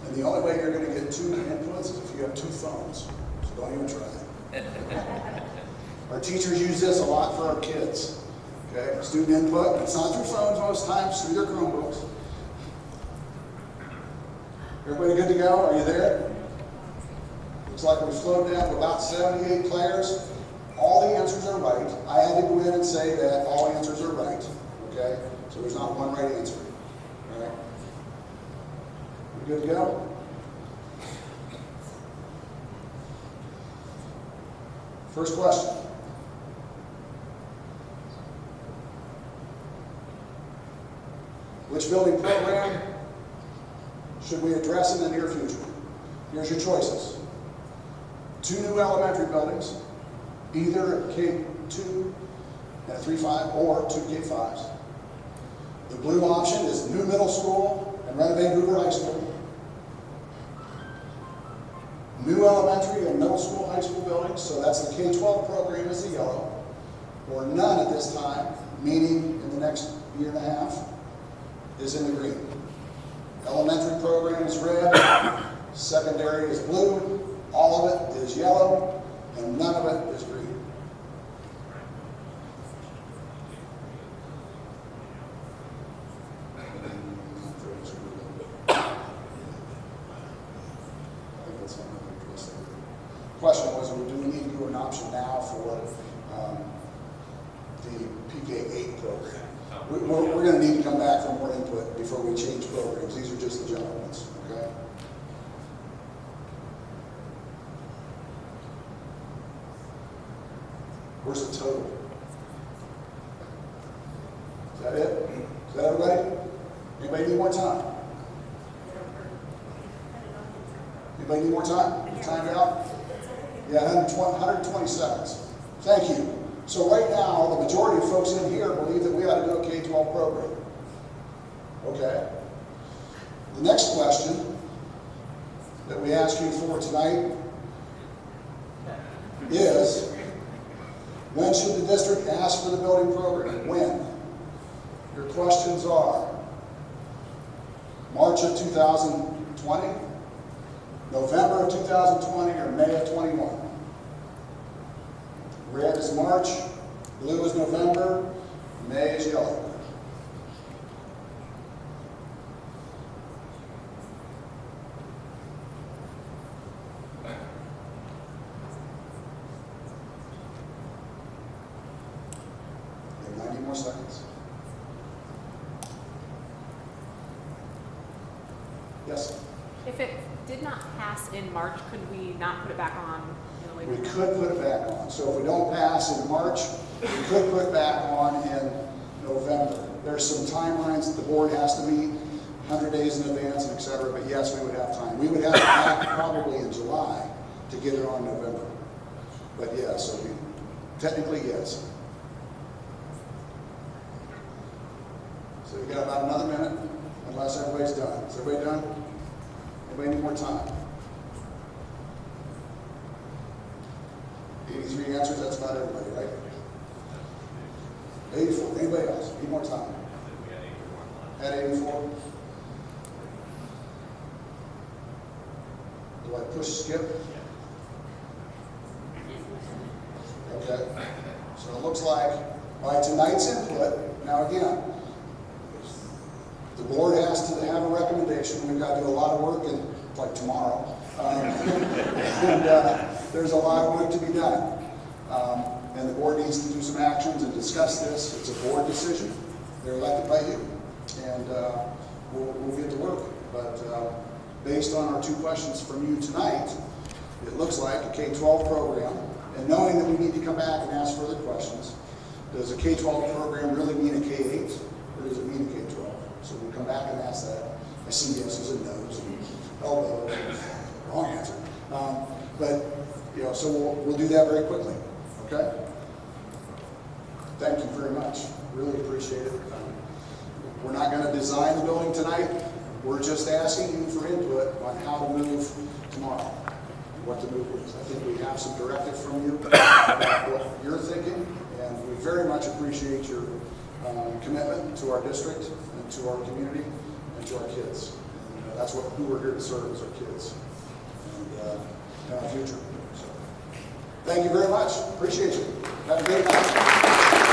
And the only way you're going to get 2 inputs is if you have 2 phones. So don't even try it. Our teachers use this a lot for our kids. Okay, student input. It's not through phones most times, through their Chromebooks. Everybody good to go? Are you there? Looks like we've slowed down to about 78 players. All the answers are right. I had to go in and say that all answers are right. Okay? So there's not one right answer. All right? We good to go? First question. Which building program should we address in the near future? Here's your choices. 2 new elementary buildings, either a K2 and a 3-5 or 2 K5s. The blue option is new middle school and renovate Hoover High School. New elementary and middle school, high school buildings, so that's the K-12 program is the yellow, or none at this time, meaning in the next year and a half, is in the green. Elementary program is red, secondary is blue, all of it is yellow, and none of it is green. Question was, do we need to do an option now for the PK8 program? We're going to need to come back for more input before we change programs. These are just the general ones, okay? Where's the total? Is that it? Is that everybody? Anybody need more time? Anybody need more time? Time out? Yeah, 120 seconds. Thank you. So right now, the majority of folks in here believe that we ought to do a K-12 program. Okay. The next question that we ask you for tonight is, when should the district ask for the building program? When? Your questions are March of 2020, November of 2020, or May of 21. Red is March, blue is November, May is yellow. Okay, 90 more seconds. Yes? If it did not pass in March, could we not put it back on? We could put it back on. So if we don't pass in March, we could put it back on in November. There's some timelines that the board has to meet, 100 days in advance, and et cetera, but yes, we would have time. We would have to act probably in July to get it on November. But yeah, so technically yes. So we've got about another minute, unless everybody's done. Is everybody done? Anybody need more time? 83 answers, that's about everybody, right? 84. Anybody else? Need more time? At 84? Do I push skip? Okay. So it looks like by tonight's input, now again, the board has to have a recommendation. We've got to do a lot of work, and like tomorrow. There's a lot of work to be done. And the board needs to do some actions and discuss this. It's a board decision. They're elected by you. And we'll get to work. But based on our 2 questions from you tonight, it looks like a K-12 program, and knowing that we need to come back and ask further questions, does a K-12 program really mean a K-8, or does it mean a K-12? So we'll come back and ask that. I see yeses and nos and elbows. Wrong answer. But, you know, so we'll do that very quickly, okay? Thank you very much. Really appreciate it. We're not going to design the building tonight. We're just asking you for input on how to move tomorrow, what to move with. I think we have some directive from you about what you're thinking, and we very much appreciate your commitment to our district and to our community and to our kids. And that's who we're here to serve, is our kids and our future. So, thank you very much. Appreciate you. Have a great night.